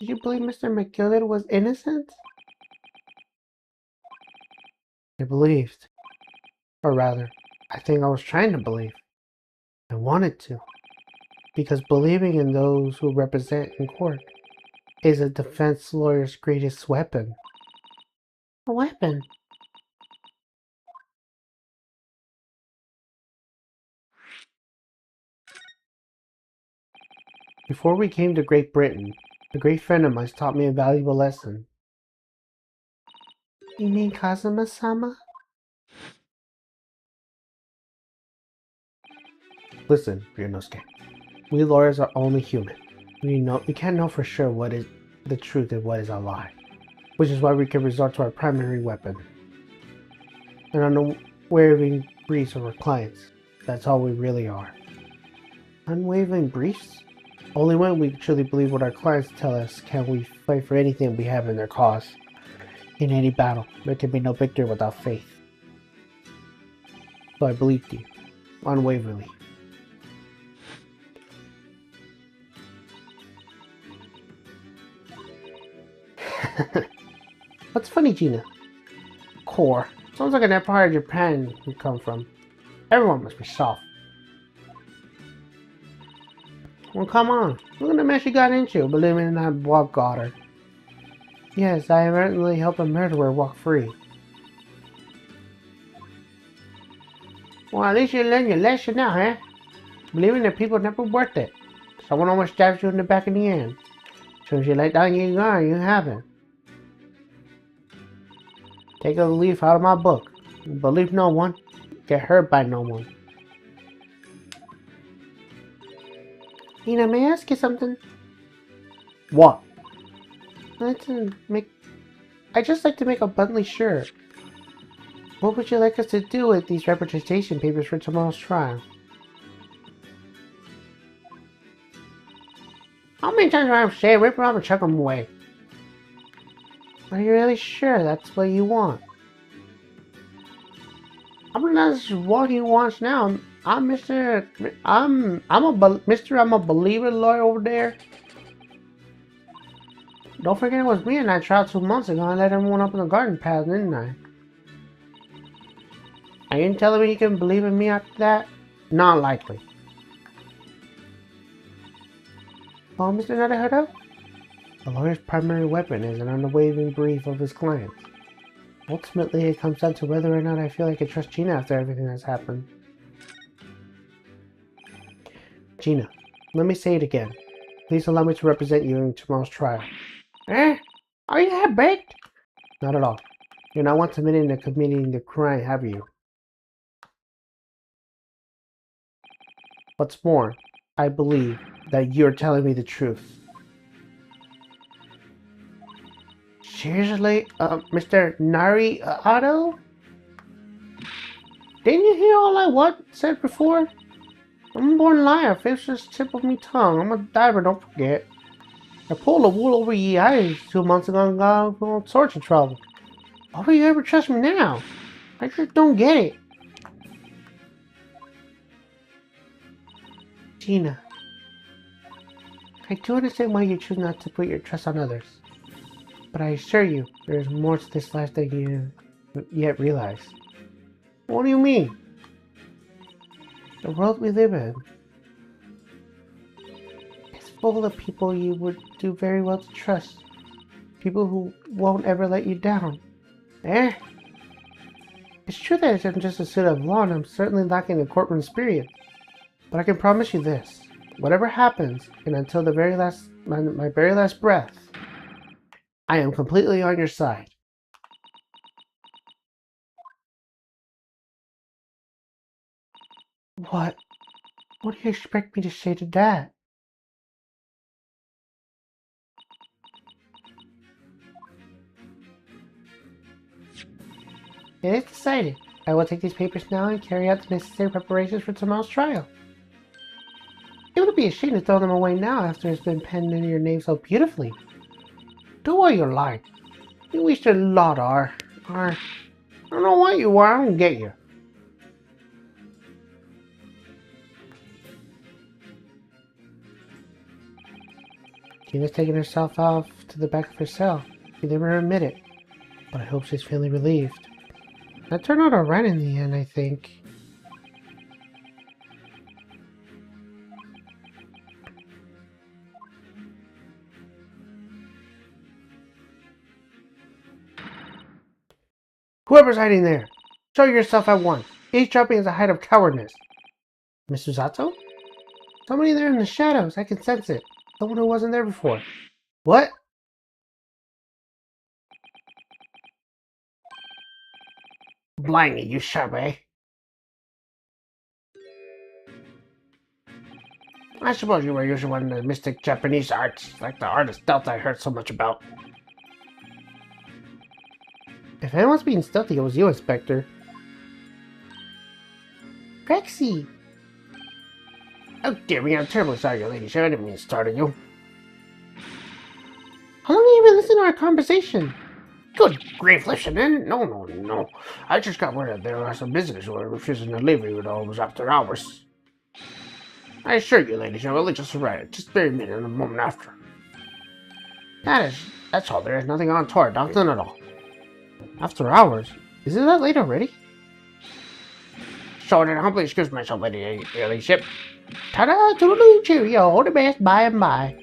S1: Did you believe Mr. McGillard was innocent? I believed. Or rather, I think I was trying to believe. I wanted to. Because believing in those who represent in court is a defense lawyer's greatest weapon. A weapon? Before we came to Great Britain, a great friend of mine taught me a valuable lesson. You mean Kazuma-sama? Listen, Ryunosuke. We lawyers are only human. We can't know for sure what is the truth and what is a lie. Which is why we can resort to our primary weapon. And unwavering briefs of our clients. That's all we really are. Unwavering briefs? Only when we truly believe what our clients tell us can we fight for anything we have in their cause. In any battle, there can be no victory without faith. So I believed you, unwaveringly. What's funny, Gina? Core. Sounds like an empire of Japan you come from. Everyone must be soft. Well, come on. Look at the mess you got into, believing in that walk Goddard. Yes, I inadvertently helped a murderer walk free. Well, at least you learned your lesson now, huh? Believing that people are never worth it. Someone almost stabs you in the back in the end. As soon as you let down your guard, you haven't. Take a leaf out of my book. Believe no one. Get hurt by no one. Nina, may I ask you something? What? I'd just like to make abundantly sure. What would you like us to do with these representation papers for tomorrow's trial? How many times do I have to say rip them up and chuck them away? Are you really sure that's what you want? I'm not just what he wants now. I'm a believer lawyer over there. Don't forget it was me and I tried 2 months ago. I let everyone up in the garden path, didn't I? Are you telling me you can believe in me after that? Not likely. Oh, Mr. Naruhodo? A lawyer's primary weapon is an unwavering brief of his clients. Ultimately, it comes down to whether or not I feel I can trust Gina after everything that's happened. Gina, let me say it again. Please allow me to represent you in tomorrow's trial. Eh? Are you half-baked? Not at all. You're not once admitting to committing the crime, have you? What's more, I believe that you're telling me the truth. Seriously, Mr. Naruhodo? Didn't you hear all I said before? I'm a born liar, face just tip of me tongue. I'm a diver, don't forget. I pulled the wool over your eyes 2 months ago and got into all sorts of trouble. Why would you ever trust me now? I just don't get it. Gina, I do understand why you choose not to put your trust on others. But I assure you, there is more to this life than you yet realize.
S2: What do you mean?
S1: The world we live in is full of people you would do very well to trust. People who won't ever let you down.
S2: Eh?
S1: It's true that I'm just a suit of law and I'm certainly lacking in courtroom experience. But I can promise you this. Whatever happens, and until the very last, my very last breath, I am completely on your side. What? What do you expect me to say to that? It is decided. I will take these papers now and carry out the necessary preparations for tomorrow's trial. It would be a shame to throw them away now after it's been penned in your name so beautifully.
S2: Do what you like. You wish a lot, I don't know what you are, I don't get you.
S1: Tina's taking herself off to the back of her cell. She never admit it, but I hope she's feeling relieved. That turned out alright in the end, I think.
S2: Whoever's hiding there, show yourself at once. Eavesdropping is a height of cowardness.
S1: Miss Susato? Somebody there in the shadows, I can sense it. Someone who wasn't there before.
S2: What? Blimey, you sharp, eh? I suppose you were using one of the mystic Japanese arts, like the art of stealth I heard so much about.
S1: If anyone's being stealthy, it was you, Inspector. Rexy!
S2: Oh dear me, I'm terribly sorry, your ladyship. I didn't mean to startle you.
S1: How long have you been listening to our conversation?
S2: Good grief, listening? No. I just got word that there are some visitors who are refusing to leave even though it was after hours. I assure you, ladyship, I just arrived just 30 minutes and a moment after. That's all. There is nothing on tour, nothing at all.
S1: After hours? Is it that late already?
S2: So then humbly excuse myself, ladyship.
S1: Ta-da, toodaloo, cheerio, all the best, by and by.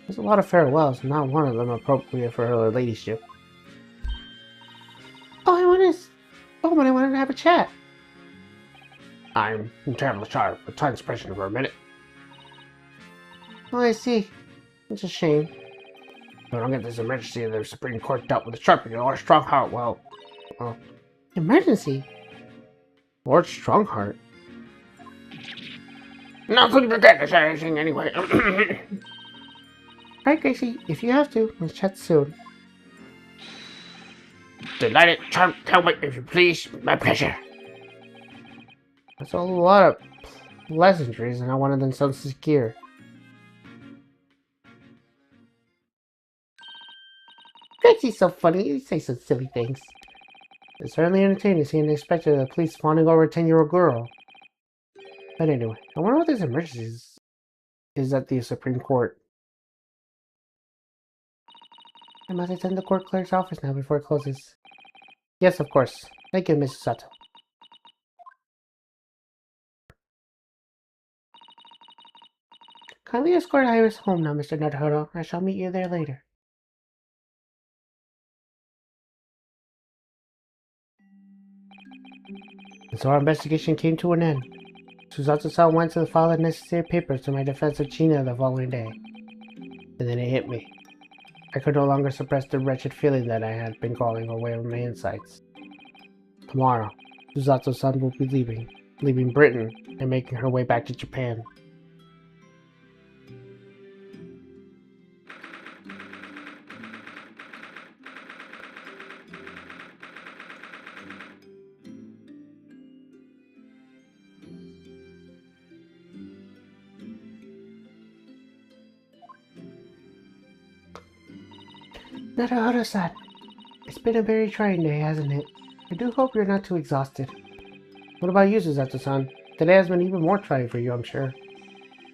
S1: There's a lot of farewells, not one of them appropriate for her ladyship. But I wanted to have a chat.
S2: I'm terribly sorry for time suppression for a minute.
S1: Oh, I see. It's a shame.
S2: If I don't get this emergency the Supreme Court dealt with the sharp Lord Strongheart, well...
S1: Emergency?
S2: Lord Strongheart? Not going to forget to say anything anyway.
S1: Right, Gracie, if you have to, let's chat soon.
S2: Delighted, charmed, can't wait if you please. My pleasure.
S1: That's a lot of pleasantries, and I wanted them so secure. Gracie's so funny, you say some silly things. It's certainly entertaining to see an inspector of the police fawning over a 10-year-old girl. But anyway, I wonder what this emergency is at the Supreme Court. I must attend the court clerk's office now before it closes. Yes, of course. Thank you, Mrs. Sato. Kindly escort Iris home now, Mr. Naruto. I shall meet you there later. And so our investigation came to an end. Susato-san went to file the necessary papers to my defense of China the following day. And then it hit me. I could no longer suppress the wretched feeling that I had been crawling away from my insides. Tomorrow, Susato-san will be leaving Britain and making her way back to Japan. Naruto-san, it's been a very trying day, hasn't it? I do hope you're not too exhausted. What about you, Susato-san? Today has been even more trying for you, I'm sure.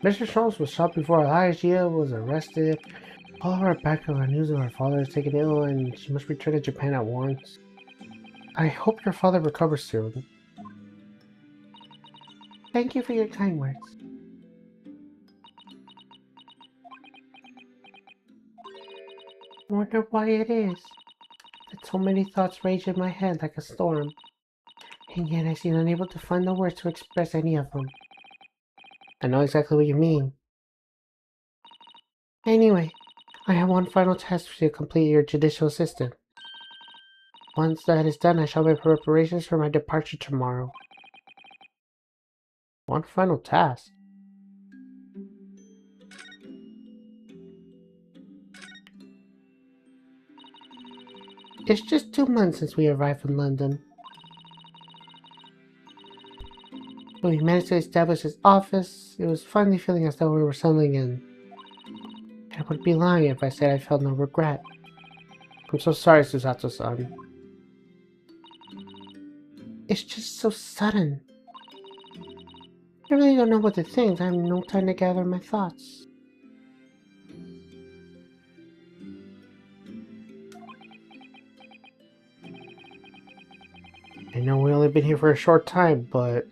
S1: Mr. Sholmes was shot before Elijah was arrested. All of our background news of our father is taken ill and she must return to Japan at once. I hope your father recovers soon. Thank you for your kind words. I wonder why it is that so many thoughts rage in my head like a storm, and yet I seem unable to find the words to express any of them. I know exactly what you mean. Anyway, I have one final task for you to complete your judicial assistant. Once that is done, I shall make preparations for my departure tomorrow. One final task? It's just 2 months since we arrived in London. When we managed to establish his office, it was finally feeling as though we were settling in. I would be lying if I said I felt no regret. I'm so sorry, Susato-san. It's just so sudden. I really don't know what to think. I have no time to gather my thoughts. I know we only been here for a short time, but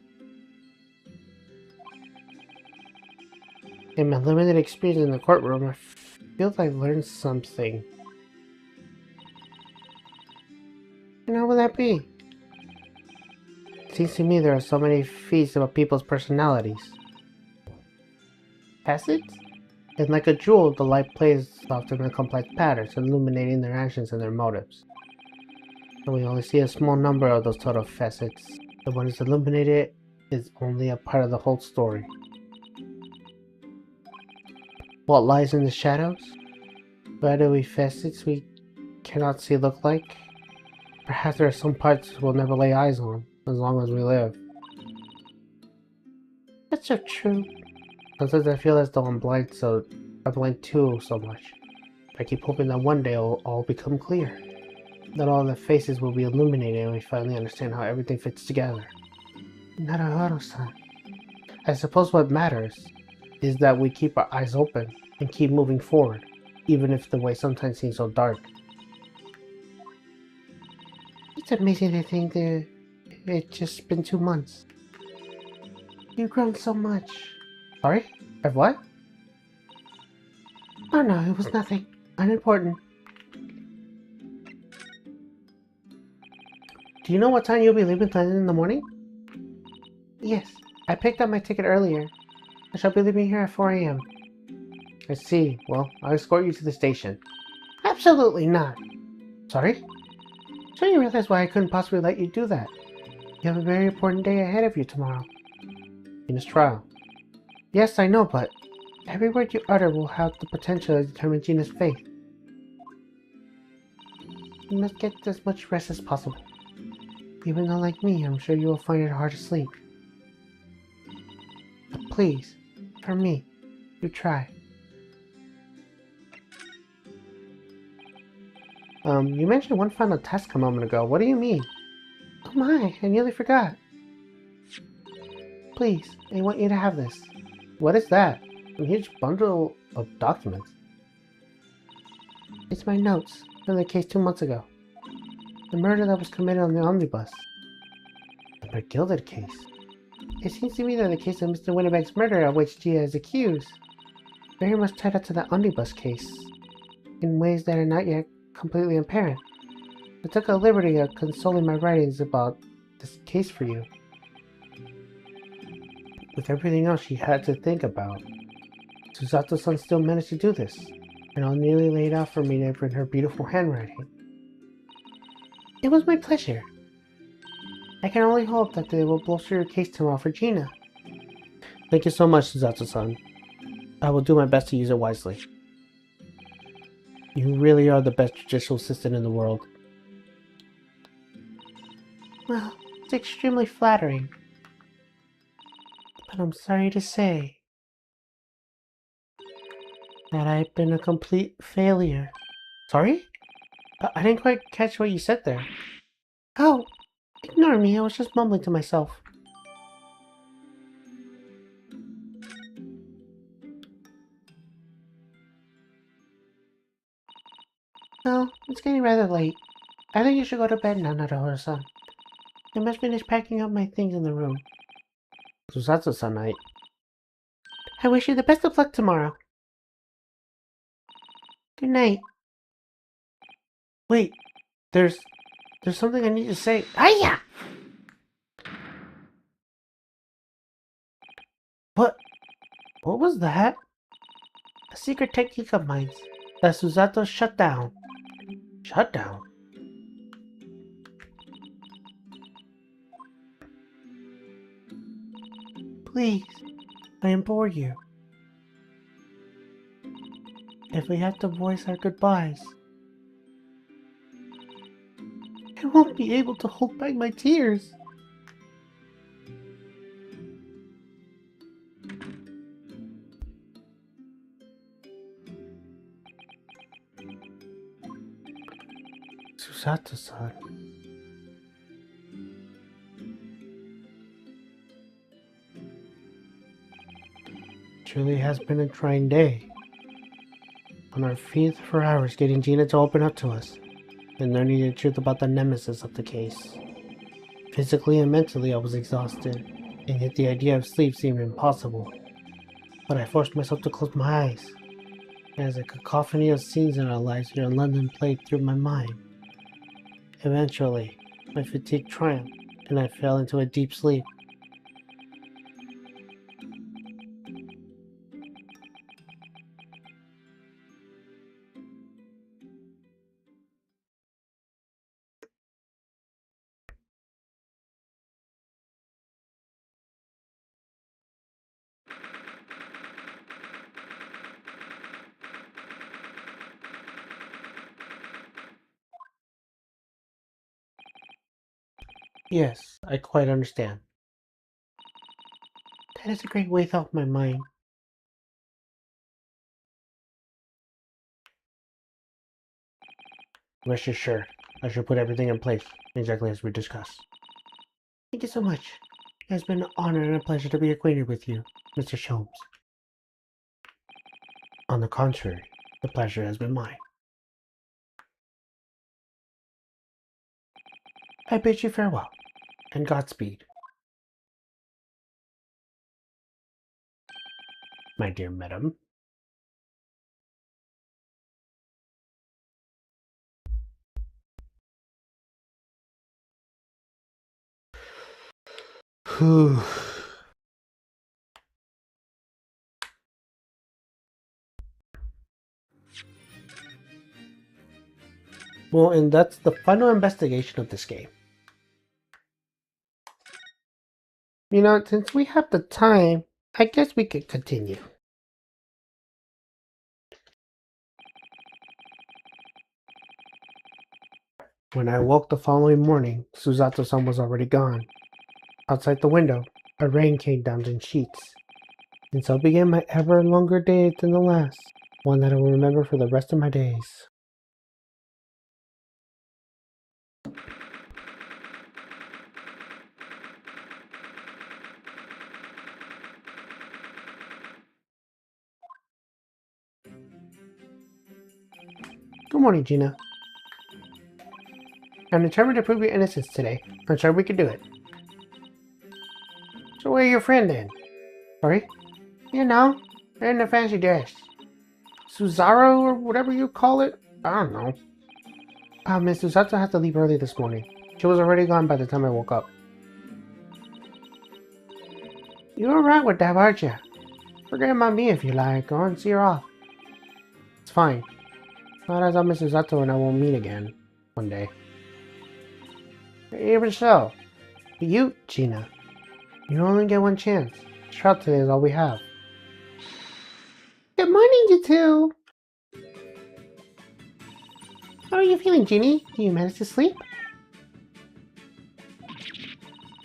S1: in my limited experience in the courtroom, I feel like I learned something. And how will that be? It seems to me there are so many feats about people's personalities. Facets? And like a jewel, the light plays soft in the complex patterns, illuminating their actions and their motives. And we only see a small number of those total facets. The one is illuminated is only a part of the whole story. What lies in the shadows? What do we facets we cannot see look like? Perhaps there are some parts we'll never lay eyes on, as long as we live. That's so true. Sometimes I feel as though I'm blind too so much. I keep hoping that one day it'll all become clear. That all the faces will be illuminated and we finally understand how everything fits together. Naruhodo-san. I suppose what matters is that we keep our eyes open and keep moving forward, even if the way sometimes seems so dark. It's amazing to think that it's just been 2 months. You've grown so much. Sorry? I've what? Oh no, it was nothing. Unimportant. Do you know what time you'll be leaving London in the morning? Yes, I picked up my ticket earlier. I shall be leaving here at 4 a.m. I see. Well, I'll escort you to the station. Absolutely not. Sorry? So you realize why I couldn't possibly let you do that. You have a very important day ahead of you tomorrow. Gina's trial. Yes, I know, but every word you utter will have the potential to determine Gina's fate. You must get as much rest as possible. Even though, like me, I'm sure you will find it hard to sleep. But please, for me, you try. You mentioned one final task a moment ago. What do you mean? Oh my, I nearly forgot. Please, I want you to have this. What is that? A huge bundle of documents. It's my notes from the case 2 months ago. The murder that was committed on the omnibus. The McGilded case. It seems to me that the case of Mr. Winnebago's murder of which Gia is accused very much tied up to the omnibus case, in ways that are not yet completely apparent. I took a liberty of consoling my writings about this case for you. With everything else she had to think about, Susato-san still managed to do this, and all nearly laid out for me to in her beautiful handwriting. It was my pleasure. I can only hope that they will bolster your case tomorrow for Gina. Thank you so much, Susato-san. I will do my best to use it wisely. You really are the best judicial assistant in the world. Well, it's extremely flattering. But I'm sorry to say that I've been a complete failure. Sorry? I didn't quite catch what you said there. Oh, ignore me, I was just mumbling to myself. Well, it's getting rather late. I think you should go to bed now, Naruto-san. I must finish packing up my things in the room.
S2: Susato-san,
S1: I wish you the best of luck tomorrow. Good night. Wait, there's something I need to say. Hiya! What was that? A secret technique of mine that Susato shut down. Shut down? Please, I implore you. If we have to voice our goodbyes, I won't be able to hold back my tears. Susato-san. Truly has been a trying day. On our feet for hours getting Gina to open up to us and learning the truth about the nemesis of the case. Physically and mentally I was exhausted, and yet the idea of sleep seemed impossible. But I forced myself to close my eyes, as a cacophony of scenes in our lives here in London played through my mind. Eventually, my fatigue triumphed, and I fell into a deep sleep. Yes, I quite understand. That is a great weight off my mind.
S2: rest assured, I shall put everything in place, exactly as we discussed.
S1: Thank you so much. It has been an honor and a pleasure to be acquainted with you, Mr. Sholmes.
S2: On the contrary, the pleasure has been mine.
S1: I bid you farewell, and Godspeed.
S2: My dear madam. Whew.
S1: Well, and that's the final investigation of this game. You know, since we have the time, I guess we could continue. When I woke the following morning, Susato-san was already gone. Outside the window, a rain came down in sheets. And so began my ever longer day than the last, one that I will remember for the rest of my days. Good morning, Gina. I'm determined to prove your innocence today. I'm sure we can do it. So where are your friend then? Sorry? You know, they're in the fancy dress. Suzaro or whatever you call it? I don't know. Miss Susato had to leave early this morning. She was already gone by the time I woke up. You're right with that, aren't you? Forget about me if you like. Go and see her off. It's fine. Not as I'm Miss Susato and I won't meet again. One day. Even so, you, Gina, you only get one chance. Trout today is all we have. Good morning, you two! How are you feeling, Ginny? Do you manage to sleep?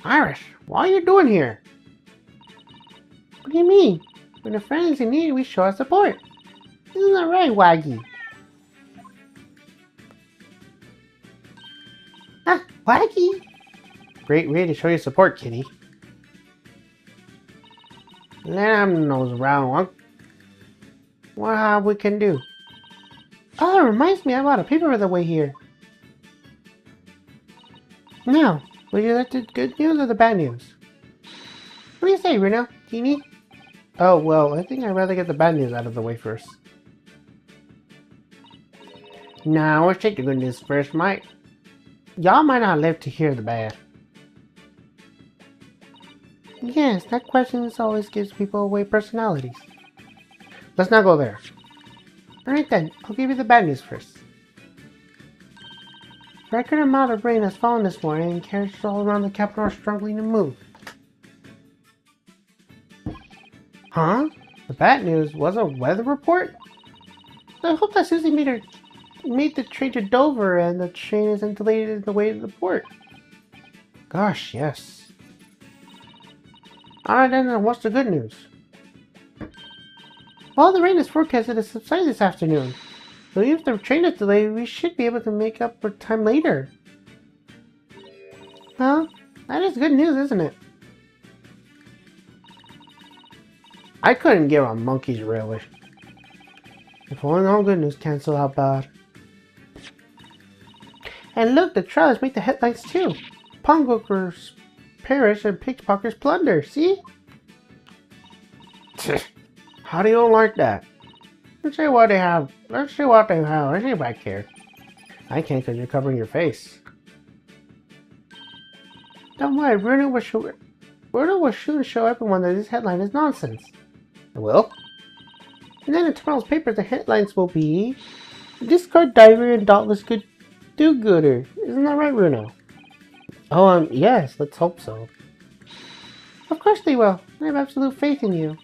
S1: Irish, what are you doing here? What do you mean? When a friend is in need, we show our support. Isn't that right, Waggy? Ah, Waggy! Great way to show your support, kitty. Let him nose around, huh? What we can do? Oh, it reminds me, I bought a paper on the way here. Now, would you like the good news or the bad news? What do you say, Reno? Genie? Oh, well, I think I'd rather get the bad news out of the way first. Nah, let's take the good news first, y'all might not live to hear the bad. Yes, that question always gives people away personalities. Let's not go there. Alright then, I'll give you the bad news first. Record amount of rain has fallen this morning and carriages all around the capital are struggling to move. Huh? The bad news was a weather report? I hope that Susie made the train to Dover and the train isn't delayed in the way to the port. Gosh, yes. Alright then, what's the good news? Well, the rain is forecasted to subside this afternoon. So even if the train is delayed, we should be able to make up for time later. Well, that is good news, isn't it? I couldn't give a monkey's really. If only all good news cancel out bad. And look, the trailers make the headlines too. Pawnbrokers perish and pickpockets plunder, see?
S2: How do you like that?
S1: Let's see what they have. Let's see what they have. Let's see if I care.
S2: I can't because you're covering your face.
S1: Don't worry, Bruno will soon show everyone that this headline is nonsense.
S2: It will?
S1: And then in tomorrow's paper, the headlines will be Discard Diver and Dauntless Good Do-Gooder. Isn't that right, Bruno?
S2: Oh, yes, let's hope so.
S1: Of course they will. I have absolute faith in you.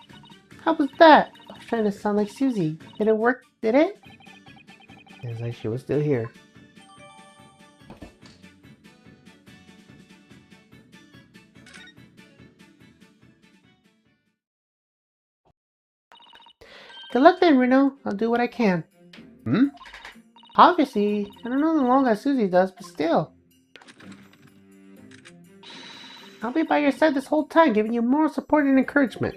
S1: How was that? I was trying to sound like Susie. Did it work? Did it?
S2: It's like she was still here.
S1: Good luck then, Reno. I'll do what I can.
S2: Hmm?
S1: Obviously, I don't know how long that Susie does, but still. I'll be by your side this whole time, giving you moral support and encouragement.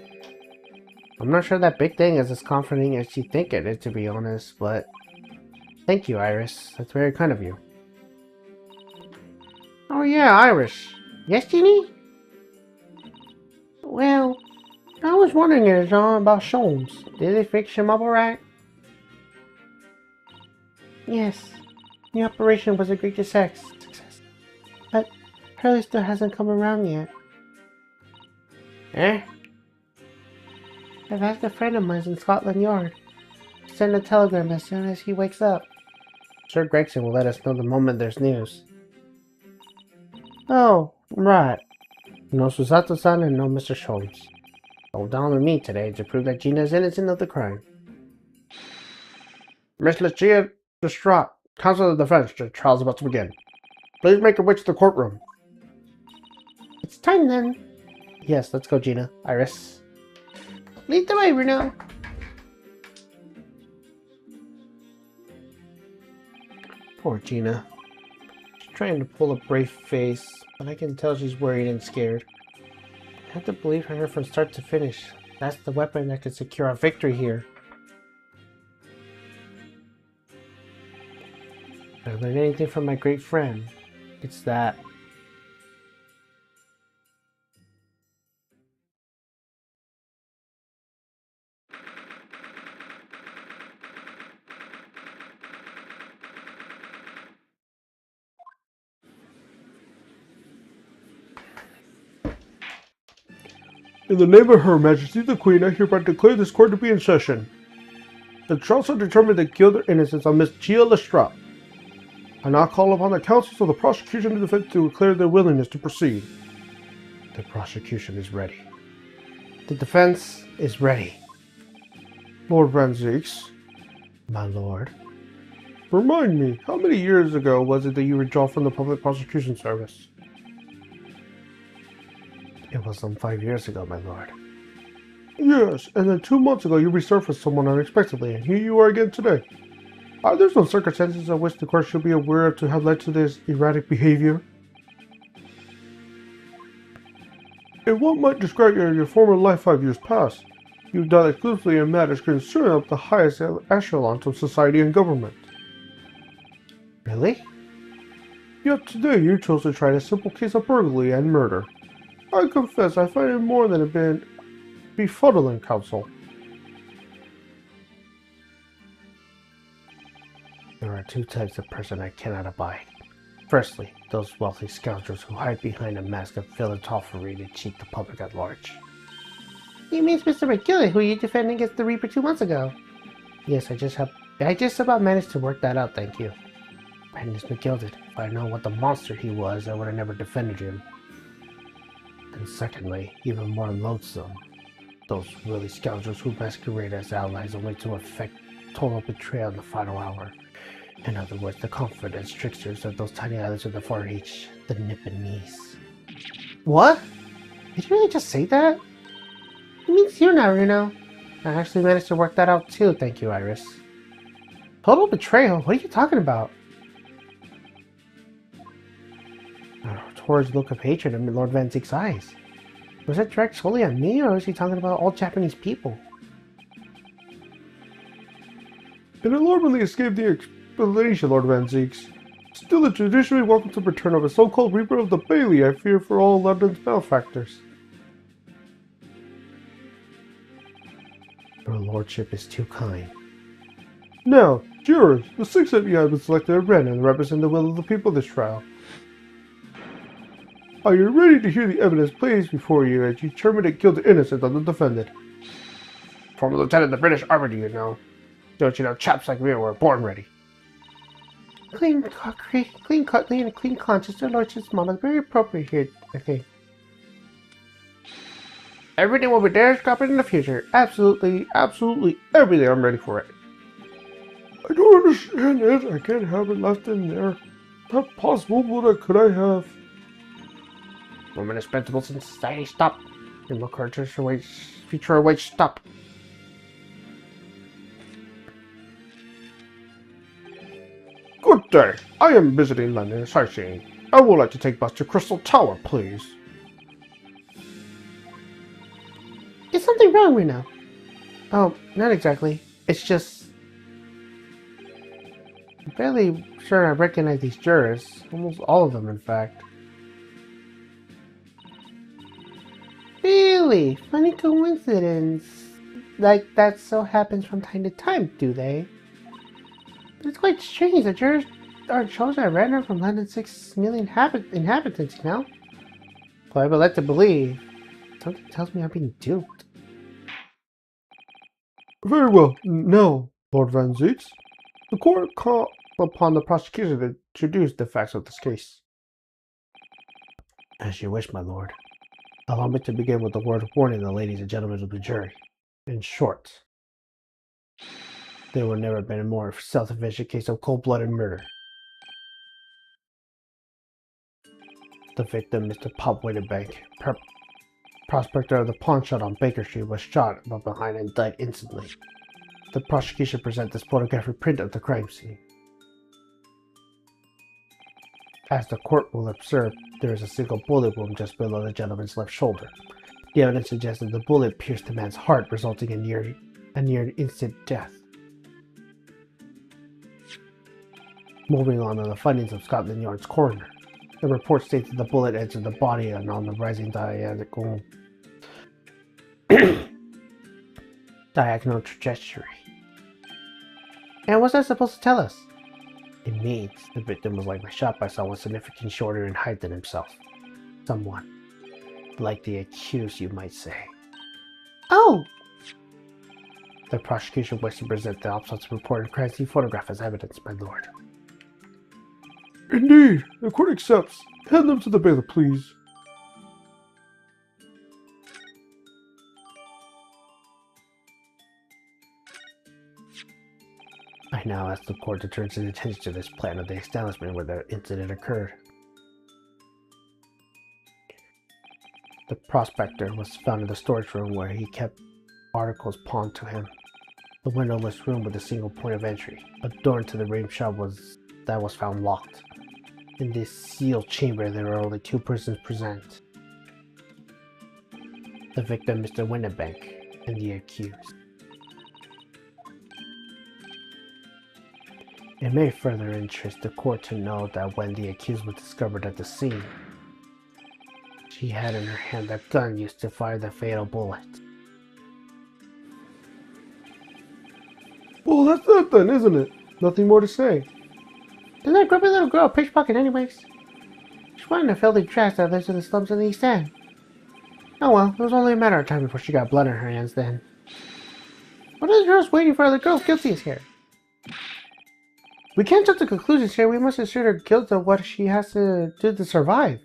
S2: I'm not sure that big thing is as comforting as you think it is, to be honest, but... Thank you, Iris. That's very kind of you.
S1: Oh yeah, Iris. Yes, Jeannie? Well, I was wondering about Sholmes. Did they fix him up alright? Yes, the operation was a great success. But Hurley still hasn't come around yet.
S2: Eh?
S1: I've asked a friend of mine in Scotland Yard to send a telegram as soon as he wakes up.
S2: Sir Gregson will let us know the moment there's news.
S1: Oh, right.
S2: No Susato-san and no Mr. Sholmes. Hold down on me today to prove that Gina is innocent of the crime. Miss Lucia Distraught, Counsel of Defense, the trial's about to begin. Please make your way to the courtroom.
S1: It's time then.
S2: Yes, let's go, Gina. Iris.
S1: Lead the way, Reno.
S2: Poor Gina. She's trying to pull a brave face, but I can tell she's worried and scared. I have to believe her from start to finish. That's the weapon that could secure our victory here. If I learned anything from my great friend, it's that. In the name of Her Majesty the Queen, I hereby declare this court to be in session. The trials are determined to kill their innocence on Miss Gia Lestrade. I now call upon the counsels of the prosecution and defense to declare their willingness to proceed. The prosecution is ready. The defense is ready. Lord Van Zieks. My lord. Remind me, how many years ago was it that you withdrew from the public prosecution service? It was some 5 years ago, my lord. Yes, and then 2 months ago you resurfaced someone unexpectedly, and here you are again today. Are there some circumstances of which the court should be aware of to have led to this erratic behavior? In what might describe your former life 5 years past, you've dealt exclusively in matters concerning up the highest echelons of society and government.
S1: Really?
S2: Yet today you chose to try a simple case of burglary and murder. I confess I find it more than a bit befuddling, Counsel.
S1: There are two types of person I cannot abide. Firstly, those wealthy scoundrels who hide behind a mask of philanthropy to cheat the public at large. You mean Mr. McGilly, who you defended against the Reaper 2 months ago? Yes, I just about managed to work that out, thank you. Magnus McGilded, if I know what the monster he was, I would have never defended him. And secondly, even more loathsome, those really scoundrels who masquerade as allies only to effect total betrayal in the final hour. In other words, the confidence tricksters of those tiny islands in the Far East, the Nipponese. What? Did you really just say that? It means you now, Reno. I actually managed to work that out too, thank you, Iris. Total betrayal? What are you talking about? Tor's look of hatred in Lord Van Zeek's eyes. Was it directed solely at me, or was he talking about all Japanese people?
S2: It alarmingly escaped the explanation, Lord Van Zeeks. Still, the traditionally welcome to return of a so-called Reaper of the Bailey, I fear for all London's malefactors.
S1: Your lordship is too kind.
S2: Now, jurors, the 6 of you have been selected at random and represent the will of the people of this trial. Are you ready to hear the evidence placed before you as you determine the guilt or innocence of the defendant?
S3: Former lieutenant of the British Army, do you know? Don't you know chaps like me were born ready?
S1: Clean cutlery and a clean conscience, your lordship's model is very appropriate here, I think.
S3: Everything will be there, copied in the future.
S2: Absolutely everything. I'm ready for it. I don't understand it. I can't have it left in there. Not possible. What could I have?
S3: Women indispensable in society, stop. And look culture future awaits, stop.
S2: Good day. I am visiting London and sightseeing. I would like to take bus to Crystal Tower, please.
S1: Is something wrong right now? Oh, not exactly. It's just... I'm fairly sure I recognize these jurors. Almost all of them, in fact. Really? Funny coincidence. Like that so happens from time to time, do they? It's quite strange that jurors are chosen at random from London's 6 million inhabitants, you know? But I would like to believe. Something tells me I'm being duped.
S2: Very well. Now, Lord Van Zeeks, the court called upon the prosecution to introduce the facts of this case.
S1: As you wish, my lord. Allow me to begin with a word of warning to the ladies and gentlemen of the jury. In short, there will never have been a more self-sufficient case of cold-blooded murder. The victim, Mr. Pop Winterbank, prospector of the pawn shop on Baker Street, was shot from behind and died instantly. The prosecution presents this photographic print of the crime scene. As the court will observe, there is a single bullet wound just below the gentleman's left shoulder. The evidence suggests that the bullet pierced the man's heart, resulting in near instant death. Moving on to the findings of Scotland Yard's coroner. The report states that the bullet entered the body and on the rising diagonal trajectory. And what's that supposed to tell us? It means the victim was likely shot by someone significantly shorter in height than himself. Someone like the accused, you might say. Oh! The prosecution wishes to present the autopsy report and crime scene photograph as evidence, my lord.
S2: Indeed, the court accepts. Hand them to the bailiff, please.
S1: I now ask the court to turn its attention to this plan of the establishment where the incident occurred. The prospector was found in the storage room where he kept articles pawned to him. The windowless room with a single point of entry. A door into the room shop was found locked. In this sealed chamber, there were only 2 persons present. The victim, Mr. Winterbank, and the accused.
S3: It may further interest the court to know that when the accused was discovered at the scene, she had in her hand the gun used to fire the fatal bullet.
S2: Well, that's that then, isn't it? Nothing more to say.
S1: Then that grumpy little girl pickpocket anyways. She's one of the filthy trash that lives in the slums in the East End. Oh well, it was only a matter of time before she got blood in her hands then. What are the girls waiting for? The girl's guilty is here. We can't jump to conclusions here. We must assure her guilt of what she has to do to survive.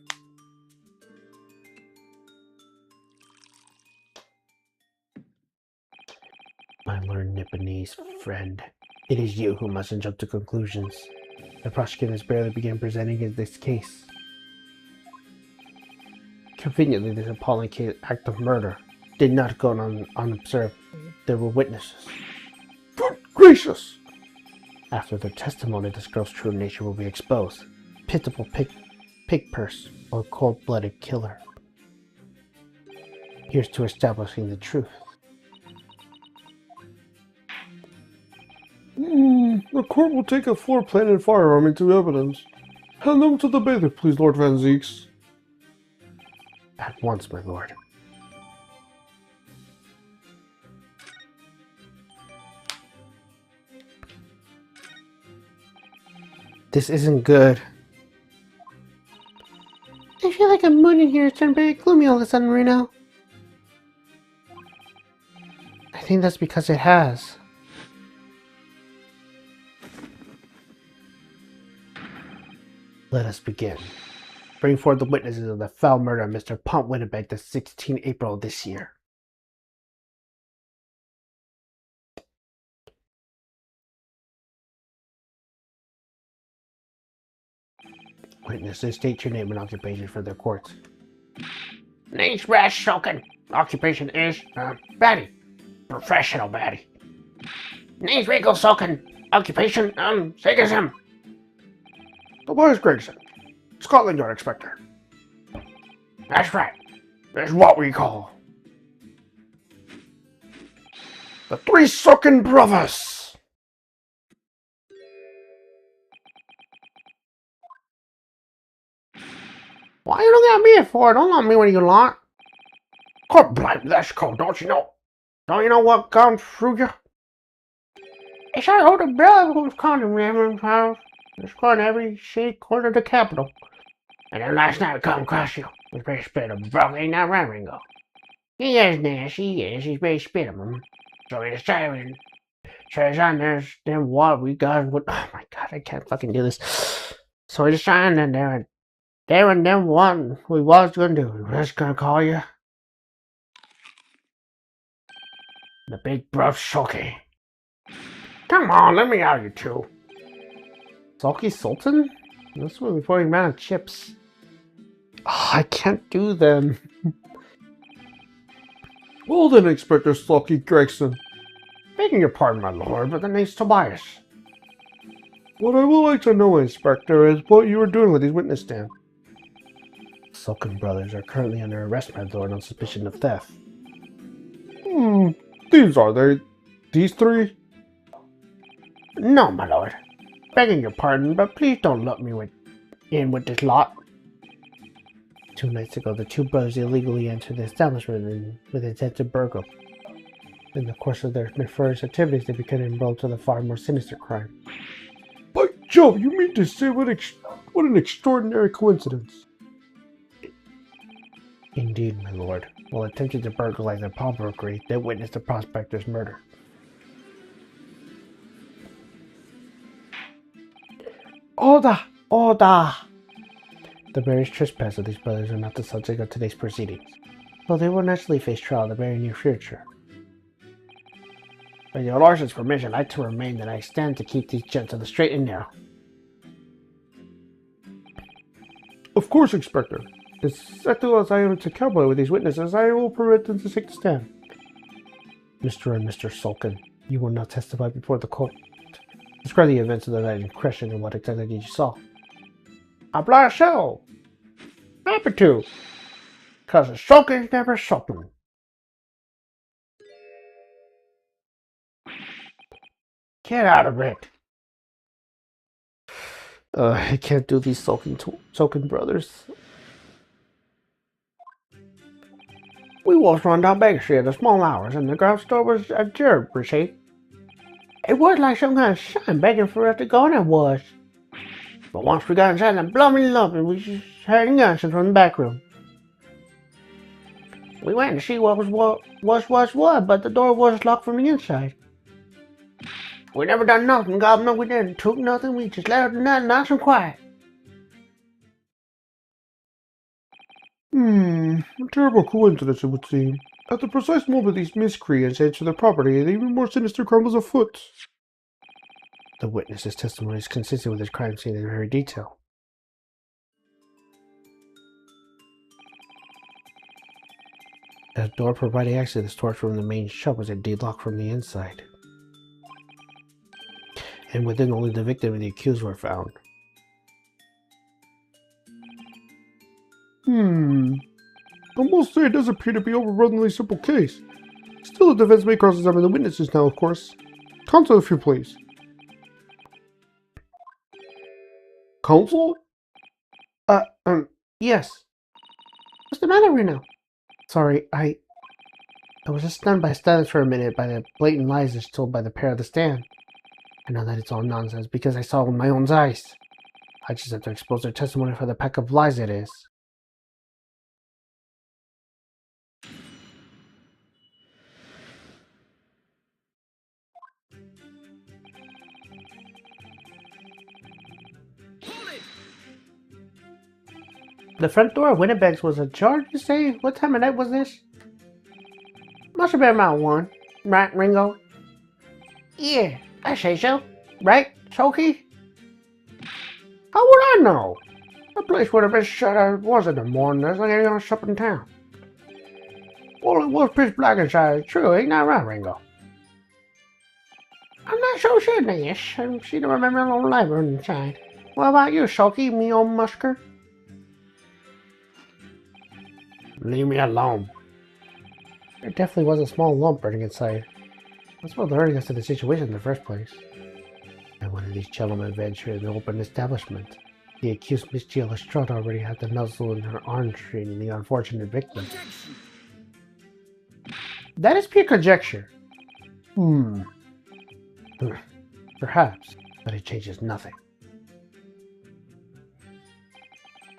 S3: My learned Nipponese friend, it is you who mustn't jump to conclusions. The prosecutor has barely begun presenting this case. Conveniently, this appalling act of murder did not go on unobserved. There were witnesses.
S2: Good gracious!
S3: After their testimony, this girl's true nature will be exposed. Pitiful pig purse or cold-blooded killer. Here's to establishing the truth.
S2: The court will take a floor plan and firearm into evidence. Hand them to the bather, please, Lord Van Zeeks.
S3: At once, my lord. This isn't good.
S1: I feel like a moon in here has turned very gloomy all of a sudden, Reno.
S3: I think that's because it has. Let us begin. Bring forward the witnesses of the foul murder of Mr. Pont Winnebag the 16th April this year. Witnesses, state your name and occupation for the court.
S4: Name's Rash Shulkin. Occupation is, baddie. Professional baddie. Name's Regal Sulkin. Occupation, Sagism.
S2: Tobias Gregson, Scotland Yard Inspector.
S4: That's right. This is what we call
S2: The Three Sulkin Brothers!
S1: Why you looking at me for? Don't look at me when you lot.
S4: God blame this code, don't you know?
S1: Don't you know what gone through you? It's our older brother who's calling me every house. It's going every shady corner of the capital.
S4: And then last night we come across you. We pretty spit of broke, ain't that right, Ringo?
S1: He is nasty, he is. He's very spit of him.
S4: So we decided,
S1: Says on there's then what we got. What? Oh my god, I can't fucking do this. So we decided and there and then what we was gonna do. We was gonna call you
S4: the big bruv Shulky. Come on, let me out, you two.
S3: Sulky Sultan? This was before he ran out of chips. Oh, I can't do them.
S2: Well then, Inspector Sulky Gregson.
S4: Begging your pardon, my lord, but the name's Tobias.
S2: What I would like to know, Inspector, is what you were doing with these witness stand.
S3: Sulkin brothers are currently under arrest, my lord, on suspicion of theft.
S2: These are they? These three?
S4: No, my lord. Begging your pardon, but please don't let me in with this lot.
S3: 2 nights ago, the two brothers illegally entered the establishment with intent to burgle. In the course of their nefarious activities, they became embroiled with a far more sinister crime.
S2: By Jove, you mean to say what an extraordinary coincidence.
S3: Indeed, my lord. While attempting to burglarize a pawnbrokery, they witnessed the prospector's murder.
S1: Order! Order!
S3: The various trespasses of these brothers are not the subject of today's proceedings, though they will naturally face trial in the very near future.
S4: With your lordship's permission, I to remain that I stand to keep these gents on the straight and narrow.
S2: Of course, Inspector. As settled as I am to cowboy with these witnesses, I will permit them to take the stand.
S3: Mr. and Mr. Sulkin, you will now testify before the court. Describe the events of the night in question and what exactly you saw.
S4: I blast so. Happy to. Cause a sulkin's never sulkin. Get out of it.
S3: I can't do these soaking brothers.
S4: We was run down Baker Street at the small hours, and the grocery store was a jerk, see? It was like some kind of sign begging for us to go, and it was. But once we got inside that blooming lump, we just heard gunshots from the back room. We went to see what was what, but the door was locked from the inside. We never done nothing, God, no, we didn't took nothing, we just let her nice and quiet.
S2: A terrible coincidence, it would seem. At the precise moment these miscreants entered the property, an even more sinister crime was afoot.
S3: The witness's testimony is consistent with his crime scene in every detail. The door providing access to the storage room in the main shop was indeed locked from the inside. And within, only the victim and the accused were found.
S2: I must say it does appear to be an overwhelmingly simple case. Still, the defense may cross-examine the witnesses now, of course. Counsel, if you please. Counsel?
S3: Yes.
S1: What's the matter, Reno?
S3: Sorry, I was just stunned by silence for a minute by the blatant lies that's told by the pair of the stand. I know that it's all nonsense because I saw it with my own eyes. I just have to expose their testimony for the pack of lies it is. The front door of Winnipeg's was ajar, you say? What time of night was this?
S4: Must have been about 1, right, Ringo? Yeah, I say so. Right, Soaky? How would I know? The place would have been shut as it was in the morning. There's like any other shop in town. Well, it was pitch black inside. True, ain't that right, Ringo? I'm not so sure, Nash. I seem to remember a little light burning inside. What about you, Soaky, me old musker?
S2: Leave me alone.
S3: There definitely was a small lump burning inside. That's what alerting us to the situation in the first place. And one of these gentlemen ventured in the open establishment. The accused Miss Gia Lestrade already had the muzzle in her arm treating the unfortunate victim. That is pure conjecture. Perhaps, but it changes nothing.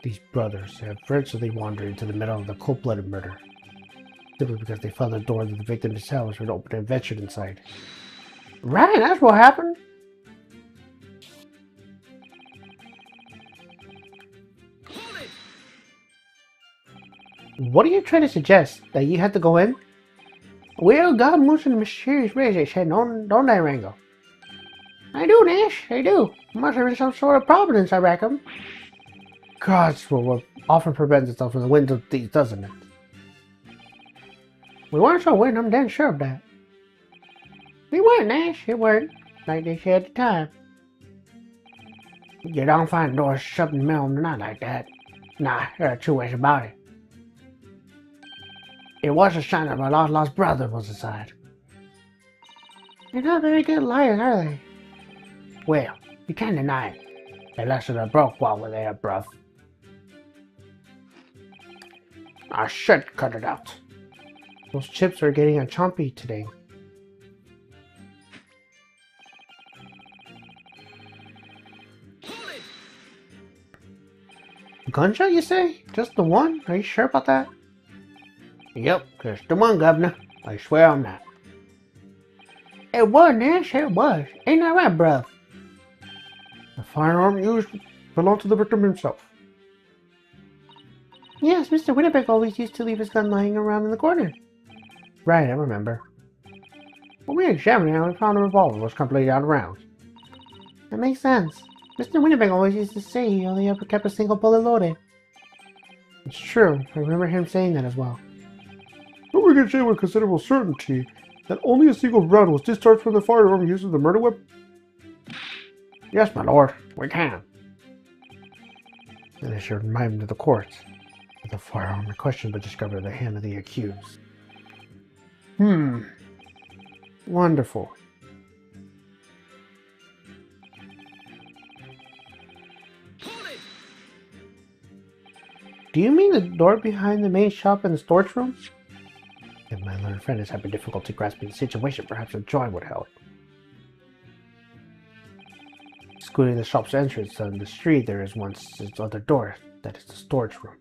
S3: These brothers have virtually wandered into the middle of the cold-blooded murder, simply because they found the door to the victim's establishment open and ventured inside.
S4: Right, that's what happened.
S3: What are you trying to suggest? That you had to go in?
S4: Well, God moves in mysterious ways, they said, don't they, Rango? I do, Nash, I do. Must have been some sort of providence, I reckon.
S3: God's what often prevents itself from the winds of these, doesn't it?
S4: We weren't so wind, I'm damn sure of that. We weren't, Nash, it weren't, like they said at the time. You don't find doors shut in the middle of the night like that. Nah, there are 2 ways about it. It was a sign that my lost brother was inside. They're not very good liars, are they? Well, you can't deny it. They lessened a broke while we're there, bruv. I should cut it out.
S3: Those chips are getting a chompy today. Gunshot, you say? Just the one? Are you sure about that?
S4: Yep, just the one, Governor. I swear on that. It was, Nash, it was. Ain't that right, bruv?
S2: The firearm used belonged to the victim himself.
S3: Yes, Mr. Winnipeg always used to leave his gun lying around in the corner. Right, I remember.
S4: When we examined it, we found the revolver was completely out of rounds.
S3: That makes sense. Mr. Winnipeg always used to say he only ever kept a single bullet loaded. It's true, I remember him saying that as well.
S2: But we can say with considerable certainty that only a single round was discharged from the firearm used in the murder weapon.
S4: Yes, my lord, we can.
S3: And I should remind him to the court that the firearm in question was discovered in the hand of the accused.
S2: Wonderful.
S3: Do you mean the door behind the main shop and the storage room? If my learned friend is having difficulty grasping the situation, perhaps a drawing would help. Excluding the shop's entrance on the street, there is one other door. That is the storage room.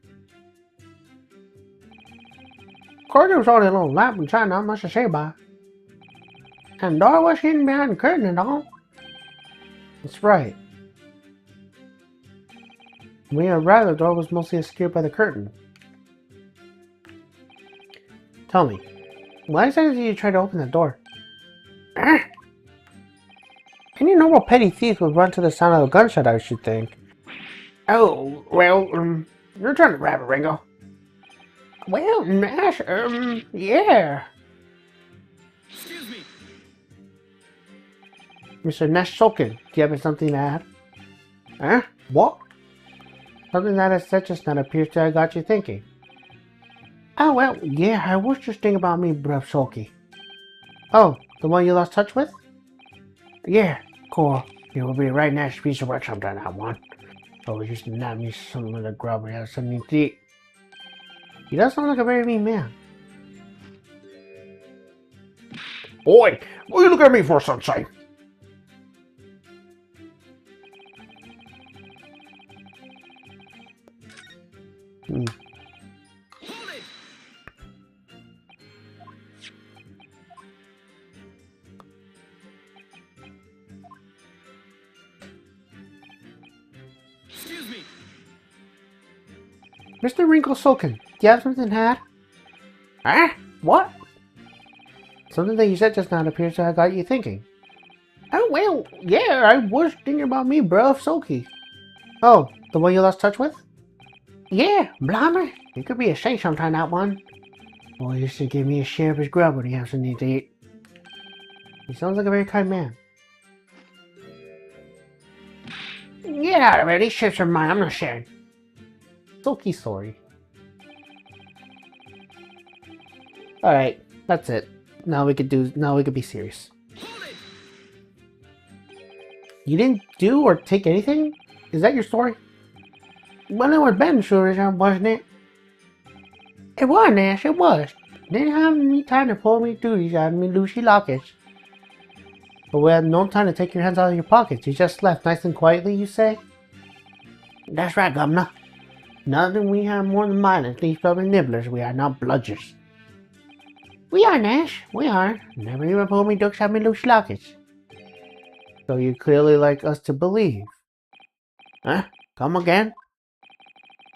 S4: Of course, there was only a little lamp inside, not much to say about it. And the door was hidden behind the curtain and all.
S3: That's right. When you arrived, the door was mostly obscured by the curtain. Tell me, why exactly did you try to open the door? Any normal petty thief would run to the sound of a gunshot, I should think.
S4: Oh, well, you're trying to grab it, Ringo. Well, Nash, yeah.
S5: Excuse me.
S3: Mr. Nash Shulkin, do you have something to add? Huh? What? Something that I said just now appears to have got you thinking.
S4: Oh, well, yeah, I was just thinking about me, bruv Sulky.
S3: Oh, the one you lost touch with?
S4: Yeah, cool. It will be a right nice piece of work sometime, that one. Always used to nab me some of the grub and have something to eat.
S3: He does sound like a very mean man.
S2: Oi! What you look at me for, sunshine?
S5: Hold it. Excuse me.
S3: Mr. Wrinkle Sulkin, do you have something to add?
S4: Huh? What?
S3: Something that you said just now appears to have got you thinking.
S4: Oh, well, yeah, I was thinking about me, bruv Sulky.
S3: Oh, the one you lost touch with?
S4: Yeah, blimey, it could be a shame sometime, that one. Boy, he used to give me a share of his grub when he has something to eat.
S3: He sounds like a very kind man.
S4: Get out of it, these ships are mine, I'm not sharing.
S3: Sulky sorry. Alright, that's it. Now we could be serious.
S5: Hold it.
S3: You didn't do or take anything? Is that your story?
S4: Well, it was Ben sure, wasn't it? It was, Nash, it was. Didn't have any time to pull me duties out of me Lucy lockets.
S3: But we had no time to take your hands out of your pockets. You just left nice and quietly, you say?
S4: That's right, Governor. Nothing we have more than mindless, these public nibblers, we are not bludgers. We are, Nash, we are. Never even pulled me ducks out of me Lucy lockets.
S3: So you clearly like us to believe.
S4: Huh? Come again?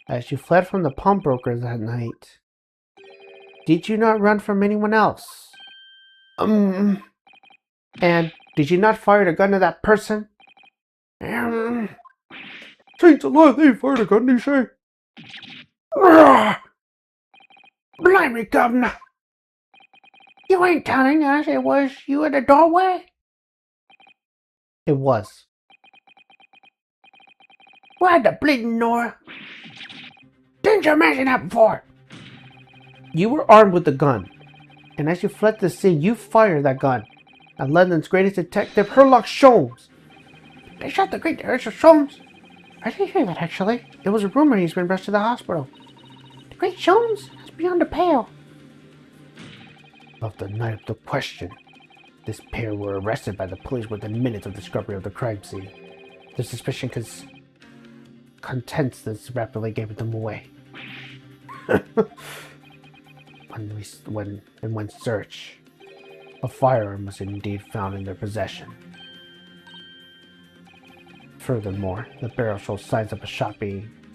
S3: As you fled from the pawnbrokers that night, did you not run from anyone else? And did you not fire the gun at that person?
S2: Saints alive, they fired a gun, you say?
S4: Blimey, Governor! You ain't telling us it was you at the doorway?
S3: It was.
S4: Why the bleeding Nora? Didn't you mention that before?
S3: You were armed with the gun, and as you fled the scene, you fired that gun at London's greatest detective, Herlock Sholmes.
S4: They shot the great Herlock Sholmes. I didn't hear that, actually.
S3: It was a rumor he's been rushed to the hospital.
S4: The great Sholmes? That's beyond the pale.
S3: Of the night of the question, this pair were arrested by the police within minutes of discovery of the crime scene. The suspicion contents rapidly gave them away. when searched, a firearm was indeed found in their possession. Furthermore, the barrel shows signs of a shot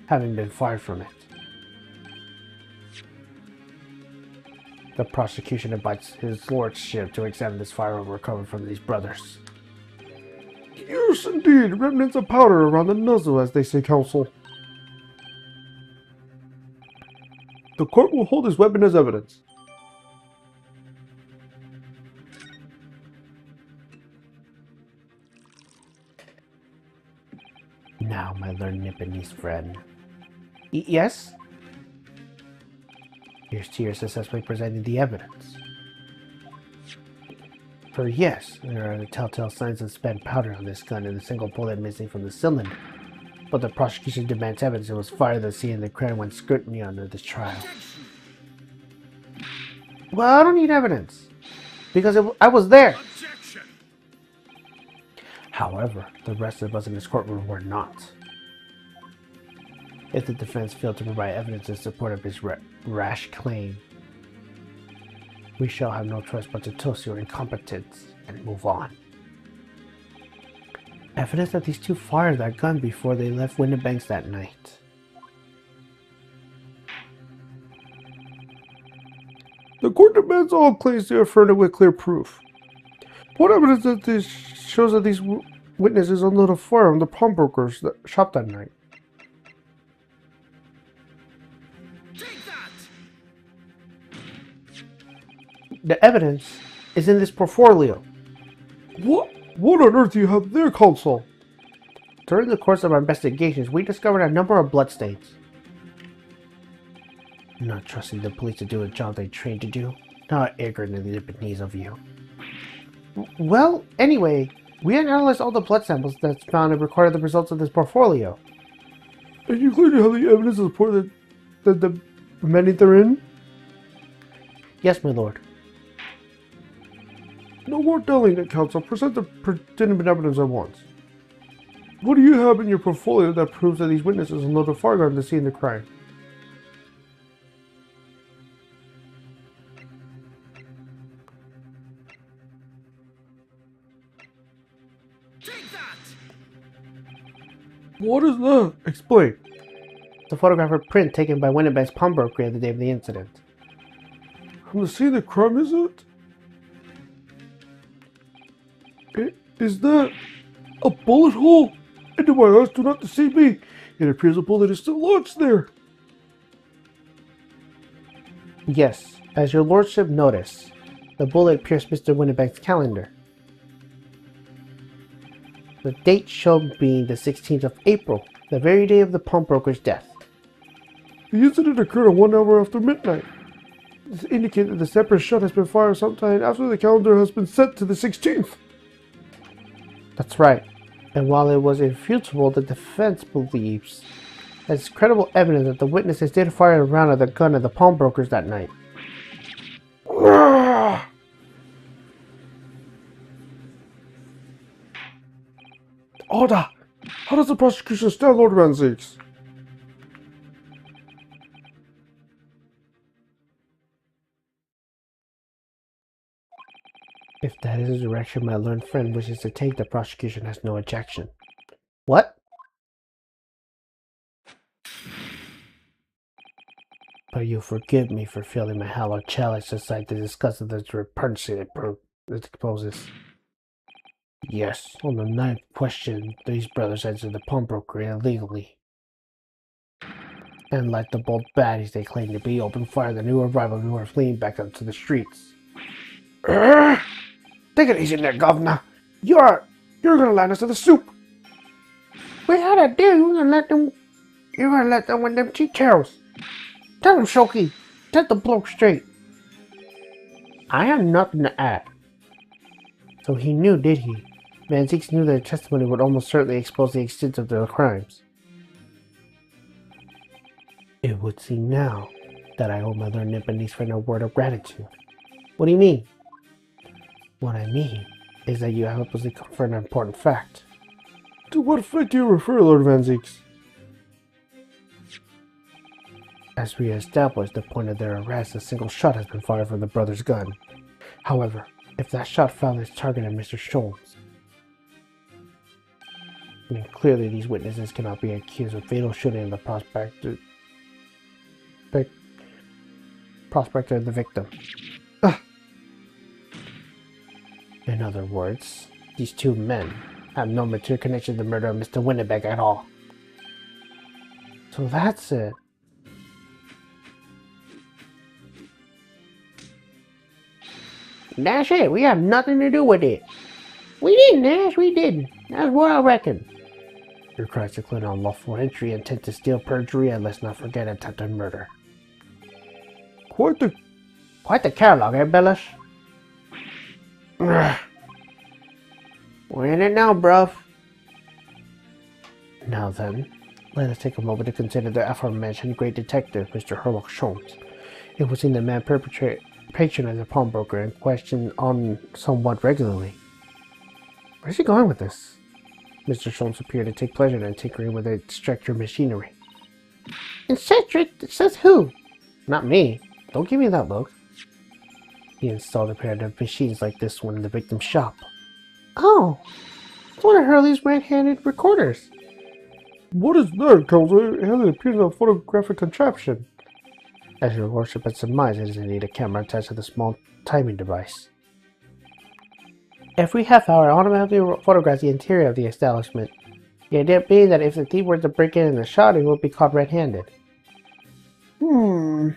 S3: having been fired from it. The prosecution invites his lordship to examine this firearm recovered from these brothers.
S2: Yes, indeed. Remnants of powder around the nuzzle, as they say, counsel. The court will hold his weapon as evidence.
S3: Now, my learned Nipponese friend. Yes? Here's to your successfully presenting the evidence. For yes, there are the telltale signs of spent powder on this gun and a single bullet missing from the cylinder. but the prosecution demands evidence it was fired at the scene of the crime when scrutiny under this trial. Well, I don't need evidence, because I was there.
S5: Objection!
S3: However, the rest of us in this courtroom were not. If the defense failed to provide evidence in support of his rash claim, we shall have no choice but to toast your incompetence and move on. Evidence that these two fired that gun before they left Windibanks that night.
S2: The court demands all claims to affirm it with clear proof. What evidence that this shows that these witnesses unloaded a fire on the pawnbroker's shop that night?
S5: Take that!
S3: The evidence is in this portfolio.
S2: What? What on earth do you have there, counsel?
S3: During the course of our investigations, we discovered a number of bloodstains. Not trusting the police to do a job they trained to do. How ignorant and Japanese of you. Well, anyway, we analyzed all the blood samples that's found and recorded the results of this portfolio.
S2: And you clearly have the evidence to support that the many therein?
S3: Yes, my lord.
S2: No more delling, counsel. Present the pertinent evidence at once. What do you have in your portfolio that proves that these witnesses unloaded a fire gun to scene the crime?
S5: Take that!
S2: What is that? Explain.
S3: The photograph of print taken by Windibanks' pawnbroker on the day of the incident.
S2: From the scene of the crime, is it? Is that a bullet hole? Into my eyes do not deceive me. It appears a bullet is still lodged there.
S3: Yes, as your lordship noticed, the bullet pierced Mr. Windibanks' calendar. The date shown being the 16th of April, the very day of the pawnbroker's death.
S2: The incident occurred 1 hour after midnight. This indicates that the separate shot has been fired sometime after the calendar has been set to the 16th.
S3: That's right. And while it was irrefutable, the defense believes that it's credible evidence that the witnesses did fire a round of the gun at the pawnbrokers that night.
S2: Order! How does the prosecution stand, Lord Ranzix?
S3: If that is the direction my learned friend wishes to take, the prosecution has no objection. What? But you'll forgive me for filling my hallowed chalice aside to discuss the repugnancy it exposes. Yes, on the ninth question, these brothers entered the pawnbroker illegally. And like the bold baddies they claim to be, opened fire on the new arrivals who were fleeing back onto the streets.
S2: Take it easy there, Governor. You're gonna land us to the soup.
S4: But how the dare you gonna let them win them cheat tails? Tell them, Shoki. Set the bloke straight.
S3: I have nothing to add. So he knew, did he? Van Zieks knew their testimony would almost certainly expose the extent of their crimes. It would seem now that I owe my learned Nipponese friend a word of gratitude. What do you mean? What I mean is that you have helplessly confirmed an important fact.
S2: To what fact do you refer, Lord Van Zieks?
S3: As we established the point of their arrest, a single shot has been fired from the brother's gun. However, if that shot found its target at Mr. Scholz, then clearly these witnesses cannot be accused of fatal shooting of the prospector of the victim. In other words, these two men have no material connection to the murder of Mr. Windibank at all. So that's it.
S4: That's it. We have nothing to do with it. We didn't, Ash. We didn't. That's what I reckon.
S3: Your crimes include unlawful entry, intent to steal, perjury, and let's not forget attempted murder.
S2: Quite the
S4: catalog, eh, Bellish? We're in it now, bruv.
S3: Now then, Let us take a moment to consider the aforementioned great detective, Mr. Herlock Sholmes. It would seem the man patronized a pawnbroker and questioned on somewhat regularly. Where's he going with this? Mr. Sholmes appeared to take pleasure in tinkering with the extractor machinery. Says who? Not me. Don't give me that look. He installed a pair of machines like this one in the victim's shop. Oh, it's one of Hurley's right-handed recorders.
S2: What is that, Kelsey? It has an appearance of a photographic contraption.
S3: As your lordship had surmised, it is indeed a camera attached to the small timing device. Every half hour, it automatically photographs the interior of the establishment. The idea being that if the thief were to break in the shot, he would be caught red-handed. The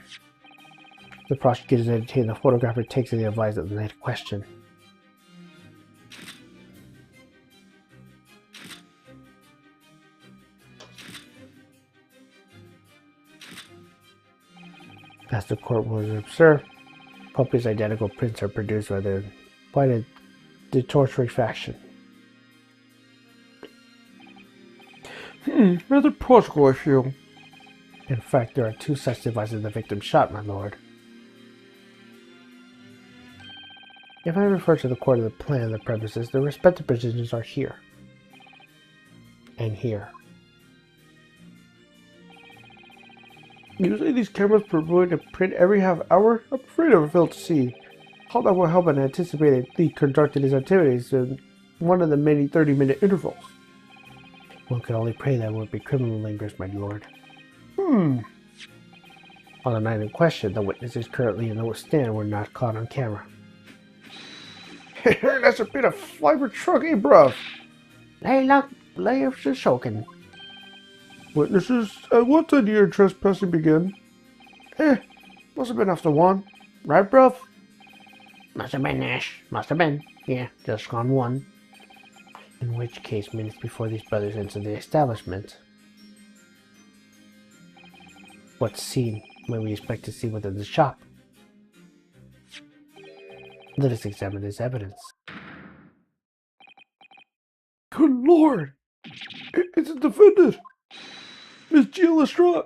S3: prosecutors entertain the photographer takes the advice of the next question. As the court will observe, copious identical prints are produced by the torturing faction.
S2: Rather practical, I feel.
S3: In fact, there are 2 such devices the victim shot, my lord. If I refer to the court of the plan of the premises, the respective positions are here. And here.
S2: You say these cameras purport to print every half hour? I'm afraid I fail to see how that will help an anticipated thief conducting his activities in one of the many 30-minute intervals.
S3: One could only pray that it would be criminal lingers, my lord.
S2: On
S3: the night in question, the witnesses currently in the stand were not caught on camera.
S2: That's a bit of fiber truck, eh, bruv?
S3: Hey, look, layers are choking.
S2: Witnesses, at what time did your trespassing begin? Must have been after 1. Right, bruv?
S3: Must have been, Nash. Must have been. Yeah, just gone 1. In which case, minutes before these brothers entered the establishment, what scene may we expect to see within the shop? Let us examine this evidence.
S2: Good lord! It's a defendant! Miss Jill Lestrade!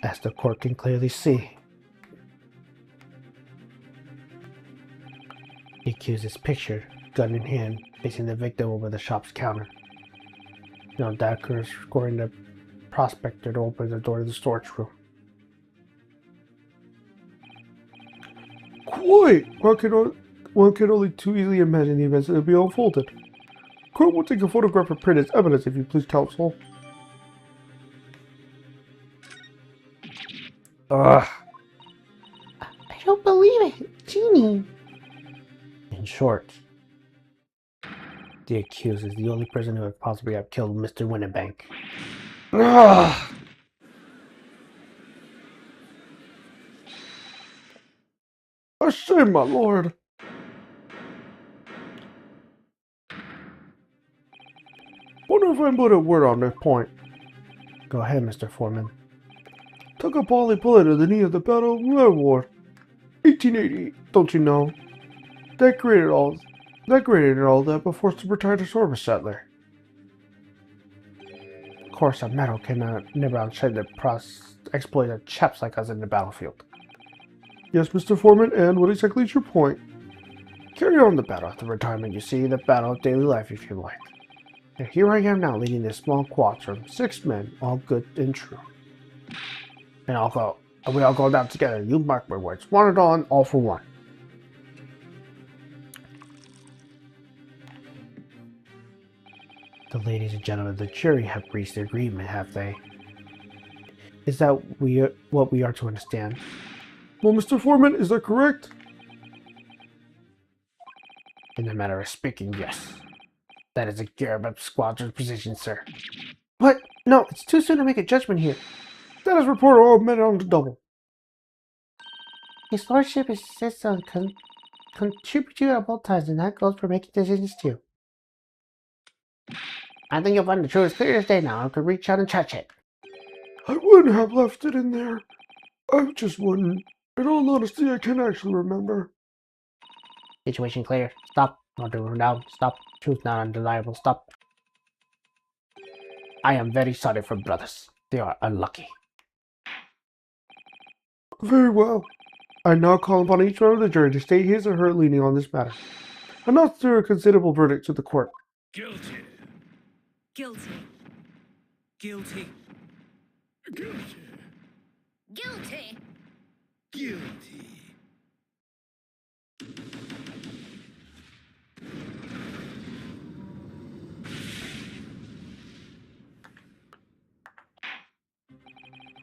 S3: As the court can clearly see, the accused is pictured, gun in hand, facing the victim over the shop's counter. Now Dacker is scoring the prospector to open the door to the storage room.
S2: Quite! One can only too easily imagine the events that will be unfolded. Court will take a photograph and print as evidence, if you please, counsel.
S3: Ugh.
S4: I don't believe it. Jeannie.
S3: In short, the accused is the only person who could possibly have killed Mr. Winnebank.
S2: Ugh. I say, my lord. Wonder if I can put a word on this point.
S3: Go ahead, Mr. Foreman.
S2: Took a poly bullet to the knee of the Battle of Red War. 1880, don't you know? Decorated all that before to retire to service settler.
S3: Of course, a medal cannot never outshine the exploit of chaps like us in the battlefield.
S2: Yes, Mr. Foreman, and what exactly is your point?
S3: Carry on the battle after retirement, you see, the battle of daily life, if you like. And here I am now leading this small quadrant, 6 men, all good and true. And we all go down together, you mark my words, one and all, and all for one. The ladies and gentlemen of the jury have reached their agreement, have they? Is that what we are to understand?
S2: Well, Mr. Foreman, is that correct?
S3: In the matter of speaking, yes. That is a Garabub squadron position, sir.
S4: What? No, it's too soon to make a judgment here.
S2: Status reporter, all men on the double.
S4: His lordship insists on contributing at both times, and that goes for making decisions too. I think you'll find the truth as clear as day now. I could reach out and touch it.
S2: I wouldn't have left it in there. I just wouldn't. In all honesty, I can't actually remember.
S4: Situation clear. Stop.
S3: Now, stop. Truth not undeniable. Stop. I am very sorry for brothers. They are unlucky.
S2: Very well. I now call upon each member of the jury to state his or her leaning on this matter. And not through a considerable verdict to the court.
S5: Guilty.
S6: Guilty.
S5: Guilty. Guilty.
S6: Guilty.
S5: Guilty.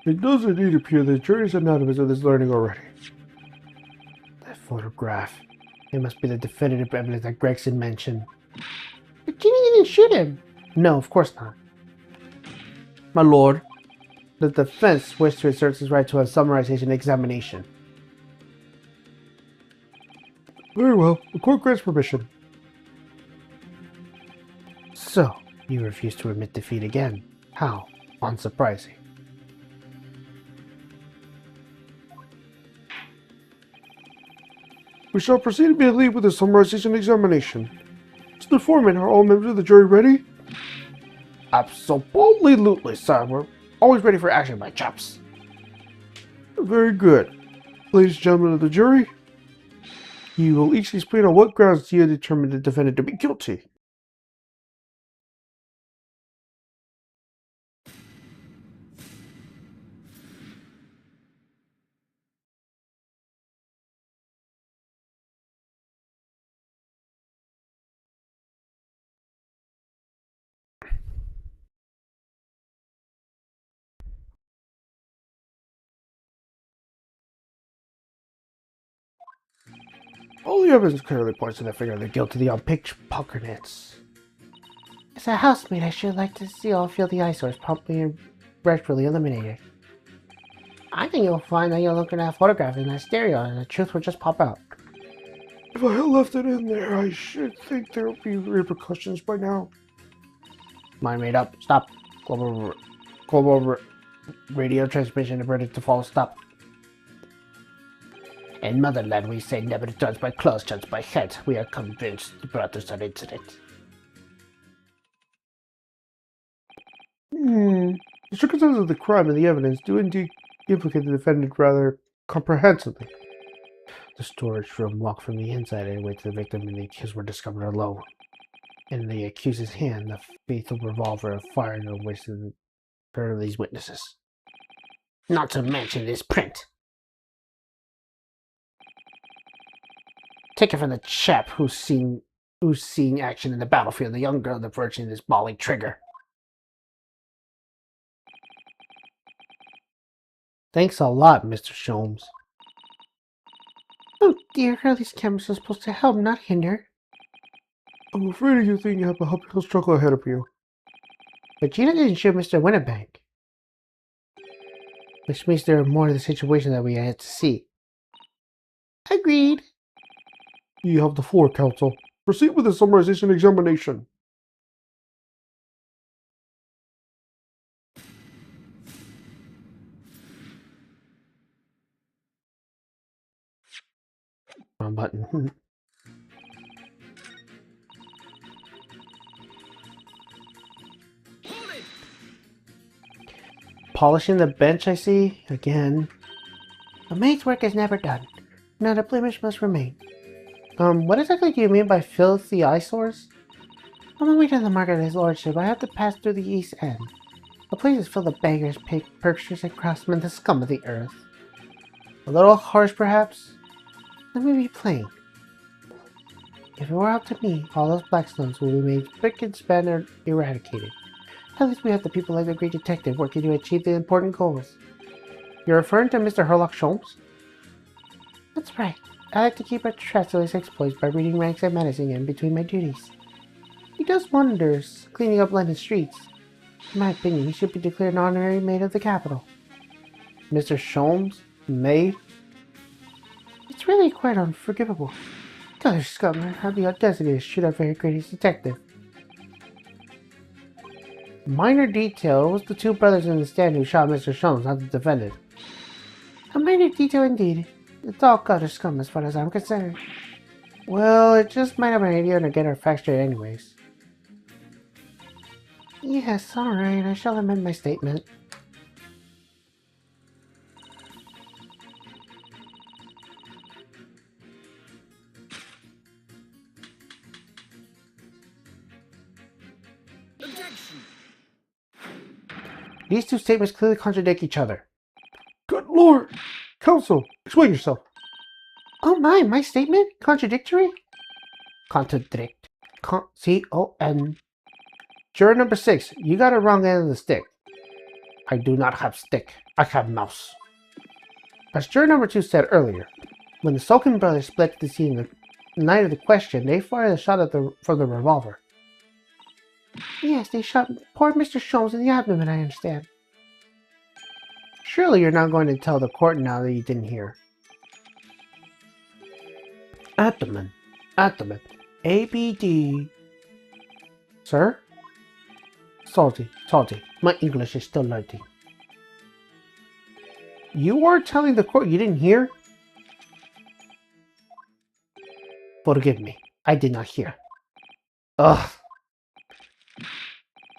S2: It does indeed appear the jury is unanimous of this learning already.
S3: That photograph. It must be the definitive evidence that Gregson mentioned. But Ginny didn't shoot him. No, of course not. My lord, the defense wished to assert its right to a summarization examination.
S2: Very well. The court grants permission.
S3: So, you refuse to admit defeat again. How? Unsurprising.
S2: We shall proceed immediately with the summarization examination. Mr. Foreman, are all members of the jury ready?
S3: Absolutely, sir. We're always ready for action, my chaps.
S2: Very good. Ladies and gentlemen of the jury, you will each explain on what grounds you determined the defendant to be guilty.
S3: All the evidence clearly points to the figure of the guilty on pickpockets. As a housemaid, I should like to see all filthy eyesores promptly and virtually eliminated. I think you'll find that you're looking at a photograph in that stereo and the truth will just pop out.
S2: If I had left it in there, I should think there would be repercussions by now.
S3: Mind made up. Stop. Global radio transmission averted to fall. Stop. In motherland, we say never to judge by clothes, judge by heads. We are convinced the brothers are innocent.
S2: The circumstances of the crime and the evidence do indeed implicate the defendant rather comprehensively.
S3: The storage room locked from the inside anyway to the victim and the accused were discovered alone. In the accused's hand, the fatal revolver fired in the front of these witnesses. Not to mention this print. Take it from the chap who's seen action in the battlefield, the young girl diverging this bally trigger. Thanks a lot, Mr. Sholmes. Oh dear, how these cameras are supposed to help, not hinder.
S2: I'm afraid you think you have a uphill struggle ahead of you.
S3: But Gina didn't shoot Mr. Winterbank. Which means there are more to the situation that we had to see. Agreed.
S2: You have the floor, counsel. Proceed with the summarization examination.
S3: Wrong button.
S5: Hold it!
S3: Polishing the bench, I see. Again. A maid's work is never done. Not a blemish must remain. What exactly do you mean by filthy eyesores? On my way to the market of his lordship, I have to pass through the East End. The place is filled with beggars, purchasers, and craftsmen, the scum of the earth. A little harsh, perhaps? Let me be plain. If it were up to me, all those blackstones will be made spick and span and eradicated. At least we have the people like the great detective working to achieve the important goals. You're referring to Mr. Herlock Sholmes? That's right. I like to keep a track of his exploits by reading ranks and menacing him between my duties. He does wonders, cleaning up London streets. In my opinion, he should be declared an honorary maid of the capital. Mr. Sholmes? Maid? It's really quite unforgivable. Gutter scum had the audacity to shoot our very greatest detective. Minor detail was the two brothers in the stand who shot Mr. Sholmes, not the defendant. A minor detail indeed. It's all gutter scum as far as I'm concerned. Well, it just might have an idea to get our facts straight anyways. Yes, alright, I shall amend my statement.
S5: Objection!
S3: These two statements clearly contradict each other.
S2: Good lord! Counsel, explain yourself.
S3: Oh my statement? Contradictory? Contradict. C-O-N. Juror number 6, you got a wrong end of the stick. I do not have stick, I have mouse. As juror number 2 said earlier, when the Sulkin brothers fled to the scene the night of the question, they fired a shot from the revolver. Yes, they shot poor Mr. Sholmes in the abdomen, I understand. Surely you're not going to tell the court now that you didn't hear. Abdomen. Abdomen. A-B-D. Sir? Salty. My English is still learning. You are telling the court you didn't hear? Forgive me. I did not hear. Ugh.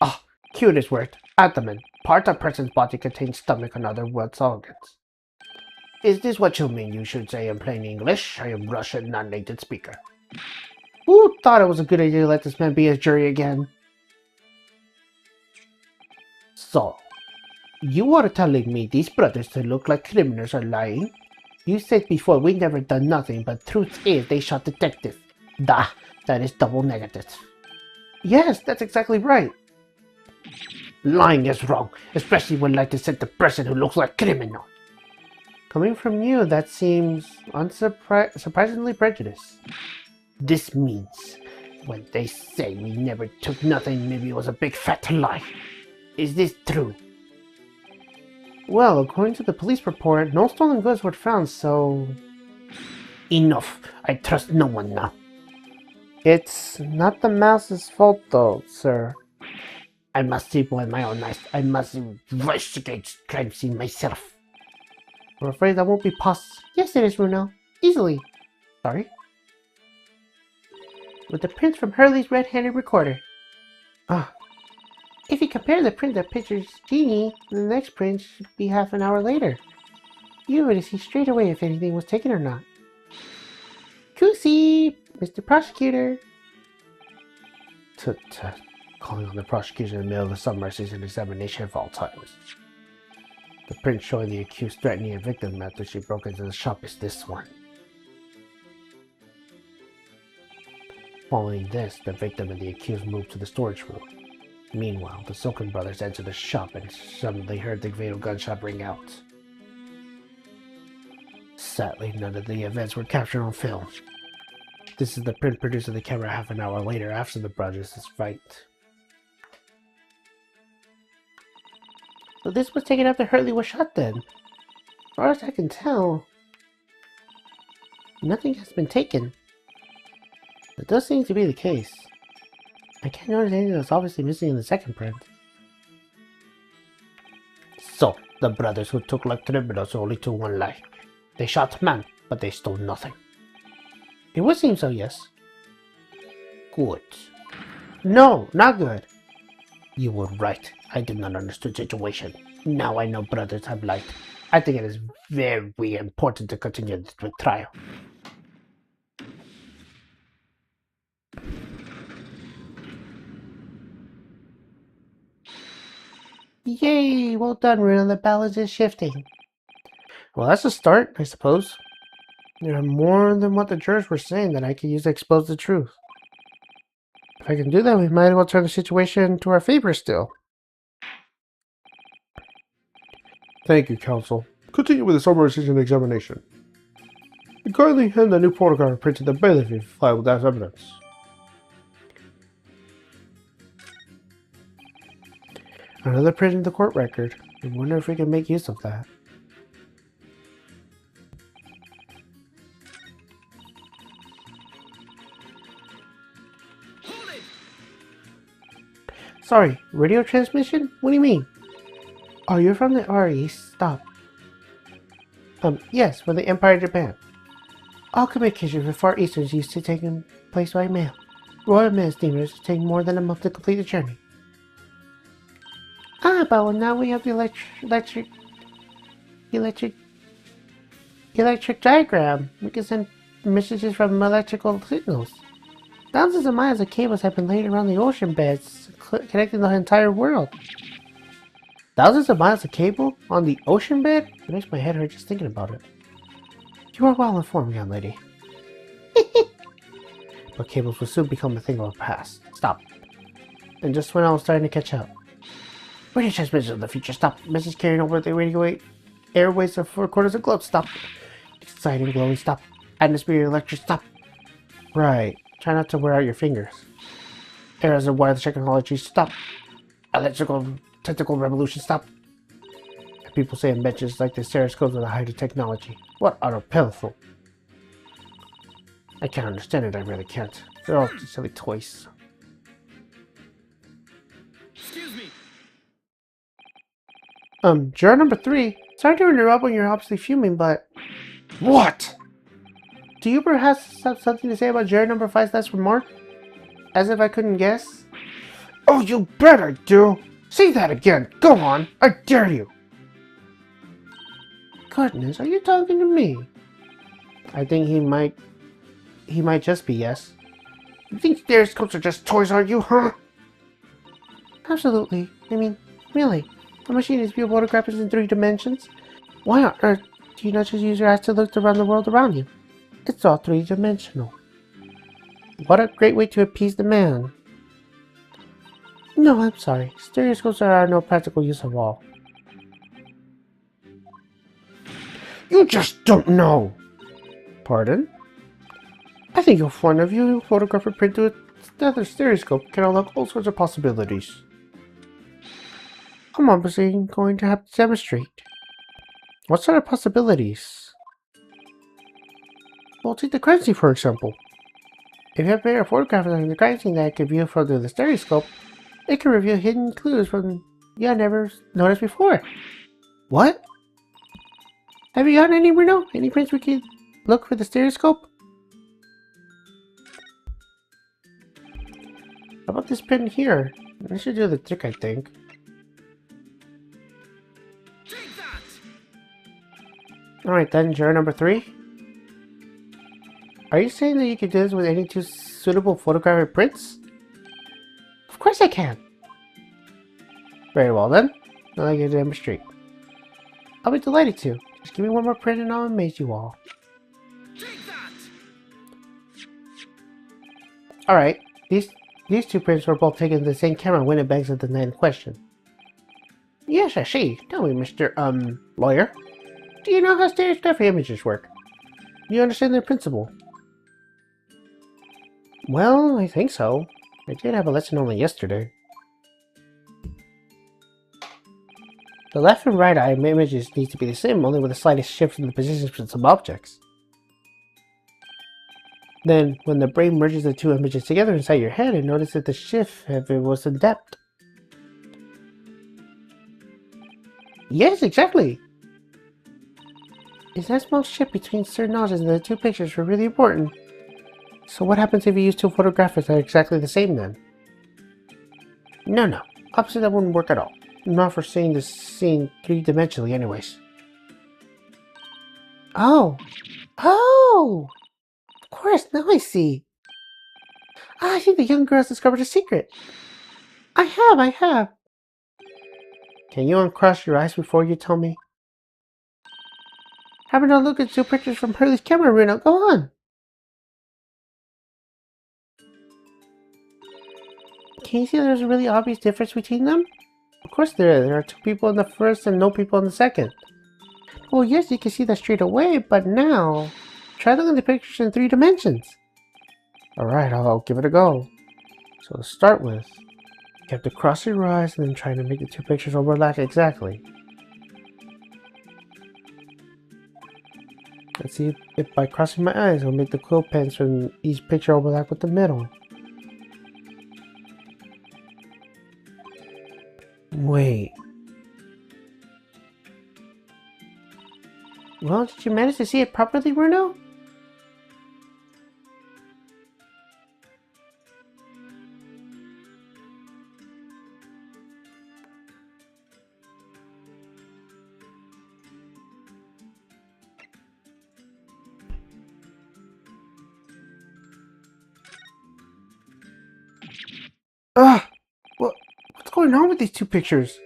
S3: Ah, cutest word. Abdomen. Part of person's body contains stomach and other world's organs. Is this what you mean you should say in plain English? I am Russian, non-native speaker. Who thought it was a good idea to let this man be a jury again? So, you are telling me these brothers that look like criminals are lying? You said before we never done nothing, but truth is they shot detective. That is double negative. Yes, that's exactly right. Lying is wrong, especially when lied to sent the person who looks like criminal. Coming from you, that seems surprisingly prejudiced. This means when they say we never took nothing, maybe it was a big fat lie. Is this true? Well, according to the police report, no stolen goods were found, so... Enough. I trust no one now. It's not the mouse's fault, though, sir. I must see with my own eyes. I must investigate crime scene myself. I'm afraid that won't be possible. Yes, it is, Bruno. Easily. Sorry? With the prints from Hurley's red-handed recorder. Ah. If you compare the print that pictures Jeannie, the next print should be half an hour later. You were to see straight away if anything was taken or not. Goosey! Mr. Prosecutor! Calling on the prosecution in the middle of the summer is an examination of all times. The print showing the accused threatening a victim after she broke into the shop is this one. Following this, the victim and the accused moved to the storage room. Meanwhile, the Silken brothers entered the shop and suddenly heard the fatal gunshot ring out. Sadly, none of the events were captured on film. This is the print produced of the camera half an hour later after the brothers' fight. So this was taken after Hurley was shot then? As far as I can tell, nothing has been taken. That does seem to be the case. I can't notice anything that's obviously missing in the second print. So, the brothers who took like criminals only told one lie. They shot man, but they stole nothing. It would seem so, yes. Good. No, not good. You were right. I did not understand the situation. Now I know brothers have lied. I think it is very important to continue the trial. Yay! Well done, Runa. The balance is shifting. Well, that's a start, I suppose. There are more than what the jurors were saying that I could use to expose the truth. If I can do that, we might as well turn the situation to our favor still.
S2: Thank you, counsel. Continue with the summarization examination. And kindly hand the new protocol print to the bailiff if filed with that evidence.
S3: Another print in the court record. I wonder if we can make use of that. Sorry, radio transmission? What do you mean? Oh, you're from the RE. Stop. Yes, from the Empire of Japan.
S1: All communication for Far Eastern is used to taking place by mail. Royal Mail steamers take more than a month to complete the journey. Ah, but well, now we have the electric diagram. We can send messages from electrical signals. Thousands of miles of cables have been laid around the ocean beds, connecting the entire world. Thousands of miles of cable on the ocean bed? It makes my head hurt just thinking about it. You are well informed, young lady. But cables will soon become a thing of the past. Stop. And just when I was starting to catch up. Radio transmission of the future, stop. Message carrying over the radio airways of 4 quarters of the globe, stop. Exciting, glowing, stop. Atmosphere electric, stop. Right. Try not to wear out your fingers. Eras of wireless technology, stop. Electrical tentacle revolution, stop. And people say inventions like the stereoscopes are the height of technology. What utter pitiful. I can't understand it, I really can't. They're all just silly toys.
S5: Excuse me.
S1: Juror number 3. Sorry to interrupt when you're obviously fuming, but...
S2: What?
S1: Do you perhaps have something to say about juror number 5's last remark? As if I couldn't guess?
S2: Oh, you bet I do! Say that again! Go on! I dare you!
S1: Goodness, are you talking to me? I think he might just be, yes.
S2: You think stereoscopes are just toys, aren't you, huh?
S1: Absolutely. I mean, really. A machine is viewable photographs in 3 dimensions. Why on earth do you not just use your eyes to look around the world around you? It's all 3-dimensional. What a great way to appease the man. No, I'm sorry. Stereoscopes are no practical use at all.
S2: You just don't know!
S1: Pardon? I think you'll find a view photographer print to another stereoscope can unlock all sorts of possibilities. I'm obviously going to have to demonstrate. What sort of possibilities? Well, take the crime scene for example. If you have better photographers on the crime scene that can view from the stereoscope, it can reveal hidden clues from you never noticed before. What? Have you got any, Bruno? Any prints we can look for the stereoscope? How about this print here? This should do the trick, I think.
S5: Take that.
S1: Alright then, juror number 3. Are you saying that you can do this with any 2 suitable photographic prints? Of course I can! Very well then, I'd like you to demonstrate. I'll be delighted to. Just give me one more print and I'll amaze you all.
S5: Take that.
S1: Alright, these 2 prints were both taken in the same camera when it begs of the night in question. Yes, I see. Tell me, Mr. Lawyer. Do you know how stereoscopic images work? Do you understand their principle? Well, I think so. I did have a lesson only yesterday. The left and right eye images need to be the same, only with the slightest shift in the positions of some objects. Then, when the brain merges the 2 images together inside your head, it notices the shift if it was in depth. Yes, exactly! It's that small shift between certain objects in the 2 pictures were really important. So what happens if you use 2 photographers that are exactly the same then? No. Obviously that wouldn't work at all. Not for seeing the scene 3-dimensionally anyways. Oh! Of course, now I see. I think the young girl has discovered a secret. I have. Can you uncross your eyes before you tell me? Have a look at 2 pictures from Hurley's camera, Reno. Go on. Can you see there's a really obvious difference between them? Of course there is. There are 2 people in the first and no people in the second. Well, yes, you can see that straight away, but now... Try looking at the pictures in 3 dimensions. Alright, I'll give it a go. So to start with, you have to cross your eyes and then try to make the 2 pictures overlap exactly. Let's see if by crossing my eyes I'll make the quill pens from each picture overlap with the middle. Wait. Well, did you manage to see it properly, Bruno?
S3: Ah! What's going on with these two pictures?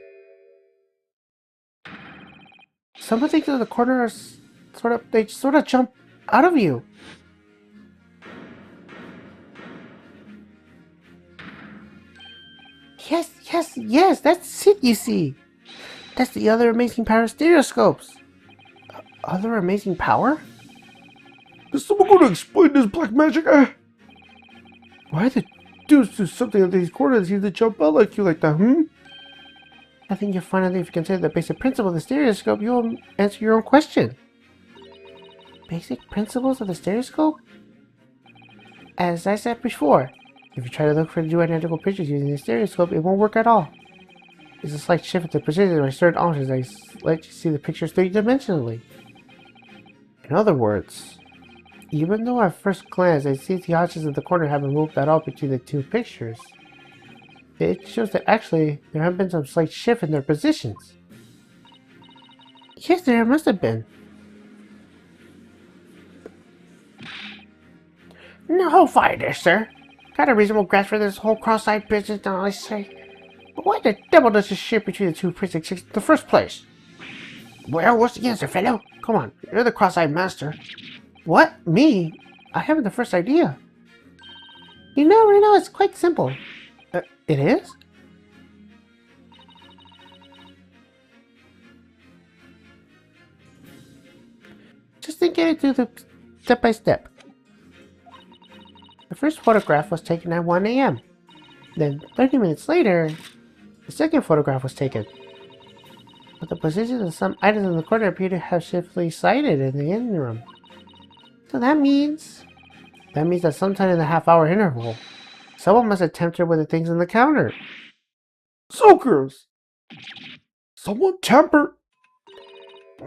S3: Some of the things in the corner are they sort of jump out of you. Yes, that's it, you see. That's the other amazing power stereoscopes. Other amazing power?
S2: Is someone going to explain this black magic? Why the dudes do something at these corners seem to jump out like you like that,
S3: I think you'll find that if you consider the basic principle of the stereoscope, you'll answer your own question. Basic principles of the stereoscope? As I said before, if you try to look for two identical pictures using the stereoscope, it won't work at all. It's a slight shift in the precision of certain options that let you see the pictures three-dimensionally. In other words, even though at first glance I see the options in the corner haven't moved at all between the two pictures, it shows that actually there have been some slight shift in their positions. Yes, there must have been. No fight there, sir. Got a reasonable grasp for this whole cross-eyed business now, I say. But why the devil does this shift between the two prints exist in the first place? Well, what's the answer, fellow? Come on, you're the cross-eyed master. What? Me? I haven't the first idea. You know, it's quite simple. It is? Just think it through the step by step. The first photograph was taken at 1 a.m. Then, 30 minutes later, the second photograph was taken. But the positions of some items in the corner appear to have shiftly sighted in the interim. So that means that sometime in the half-hour interval, someone must have tampered with the things on the counter.
S2: Soakers! Someone tampered?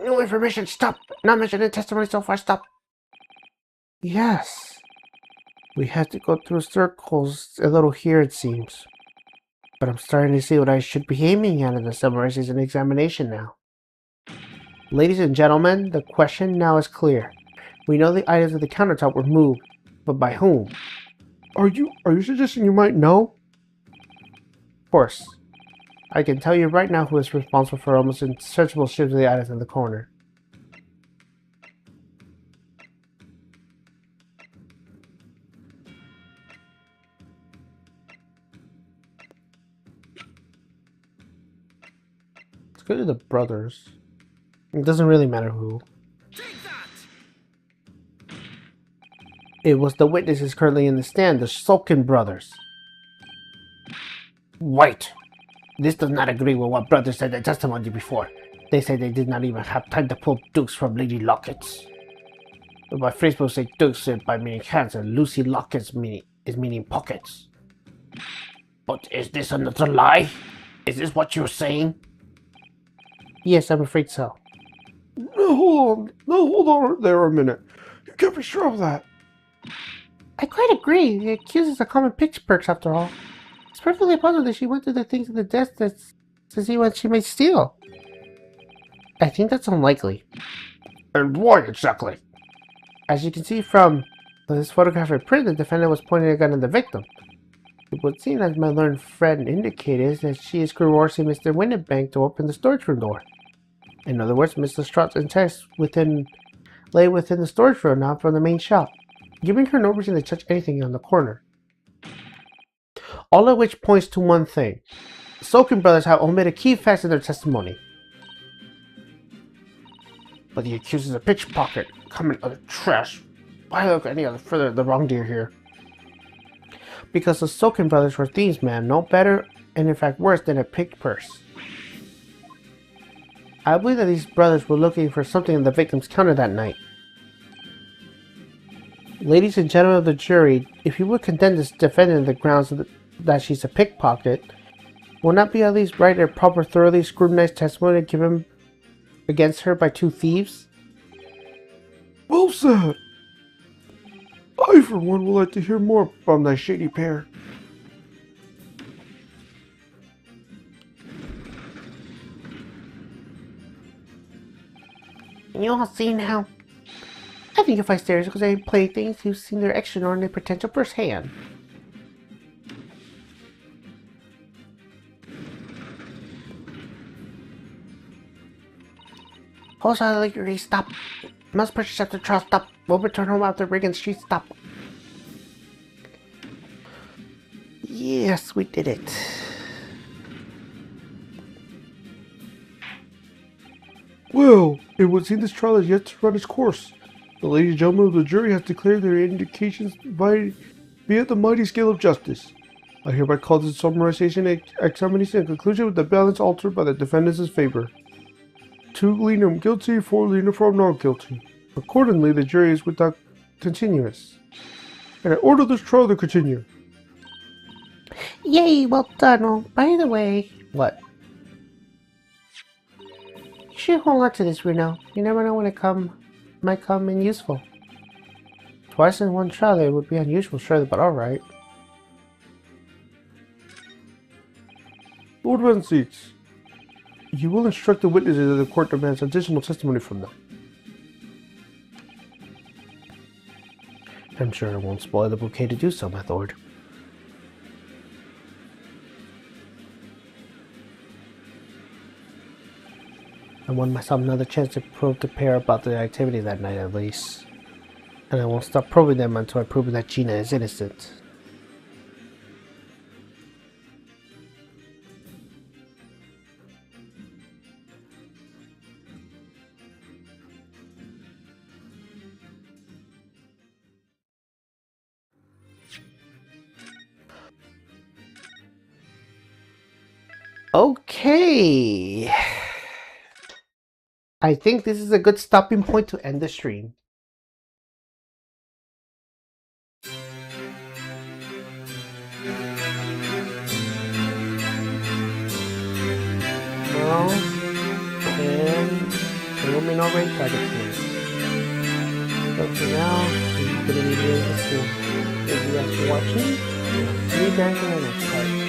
S3: New information, stop! Not mentioned in testimony so far, stop! Yes. We had to go through circles a little here, it seems. But I'm starting to see what I should be aiming at in the summer season examination now. Ladies and gentlemen, the question now is clear. We know the items of the countertop were moved, but by whom?
S2: Are you suggesting you might know?
S3: Of course. I can tell you right now who is responsible for almost insearchable shifts of the items in the corner. Let's go to the brothers. It doesn't really matter who. It was the witnesses currently in the stand, the Sulkin brothers. Wait! This does not agree with what brothers said in testimony before. They say they did not even have time to pull dukes from Lady Lockets. But my phrase will say dukes by meaning hands and Lucy Lockets meaning pockets. But is this another lie? Is this what you're saying? Yes, I'm afraid so.
S2: No, hold on there a minute. You can't be sure of that.
S3: I quite agree. The accusers are common pitchperks after all. It's perfectly possible that she went through the things in the desk to see what she may steal. I think that's unlikely.
S2: And why exactly?
S3: As you can see from this photograph in print, the defendant was pointing a gun at the victim. It would seem, as my learned friend indicated, that she is coercing Mr. Winnebank to open the storage room door. In other words, Mr. Strott's intent lay within the storage room, not from the main shop, giving her no reason to touch anything on the corner. All of which points to one thing. The Sulkin brothers have omitted key facts in their testimony. But the accusers of pickpocket, common other trash. Why look any other further the wrong deer here? Because the Sulkin brothers were thieves, man, no better, and in fact worse than a picked purse. I believe that these brothers were looking for something in the victim's counter that night. Ladies and gentlemen of the jury, if you would condemn this defendant on the grounds that she's a pickpocket, will not be at least right a proper thoroughly scrutinized testimony given against her by two thieves?
S2: Well said. I, for one, would like to hear more from that shady pair.
S3: You all see now? I think if I stare because I play things, you've seen their extraordinary potential firsthand.
S1: Pulse out of the stop. Must purchase after trial, stop. Will return home after Reagan Street, stop. Yes, we did it.
S2: Well, it would seem this trial has yet to run its course. The ladies and gentlemen of the jury have declared their indications via the mighty scale of justice. I hereby call this summarization examination a conclusion with the balance altered by the defendants' favor. 2 lenum guilty, 4 uniform not guilty. Accordingly, the jury is without continuance. And I order this trial to continue.
S1: Yay, well done. Oh, by the way,
S3: What?
S1: you should hold on to this, Reno. You never know when it might come in useful.
S3: Twice in one trial, it would be unusual, surely, but alright.
S2: Lord Van Seats, you will instruct the witnesses that the court demands additional testimony from them.
S3: I'm sure it won't spoil the bouquet to do so, my lord. I want myself another chance to probe the pair about the activity that night at least. And I won't stop probing them until I prove that Gina is innocent.
S1: Okay. I think this is a good stopping point to end the stream.
S3: Well, and there will be no raid targets here. So for now, this is going to be the end of the stream. Thank you guys for watching. See you guys in the next part.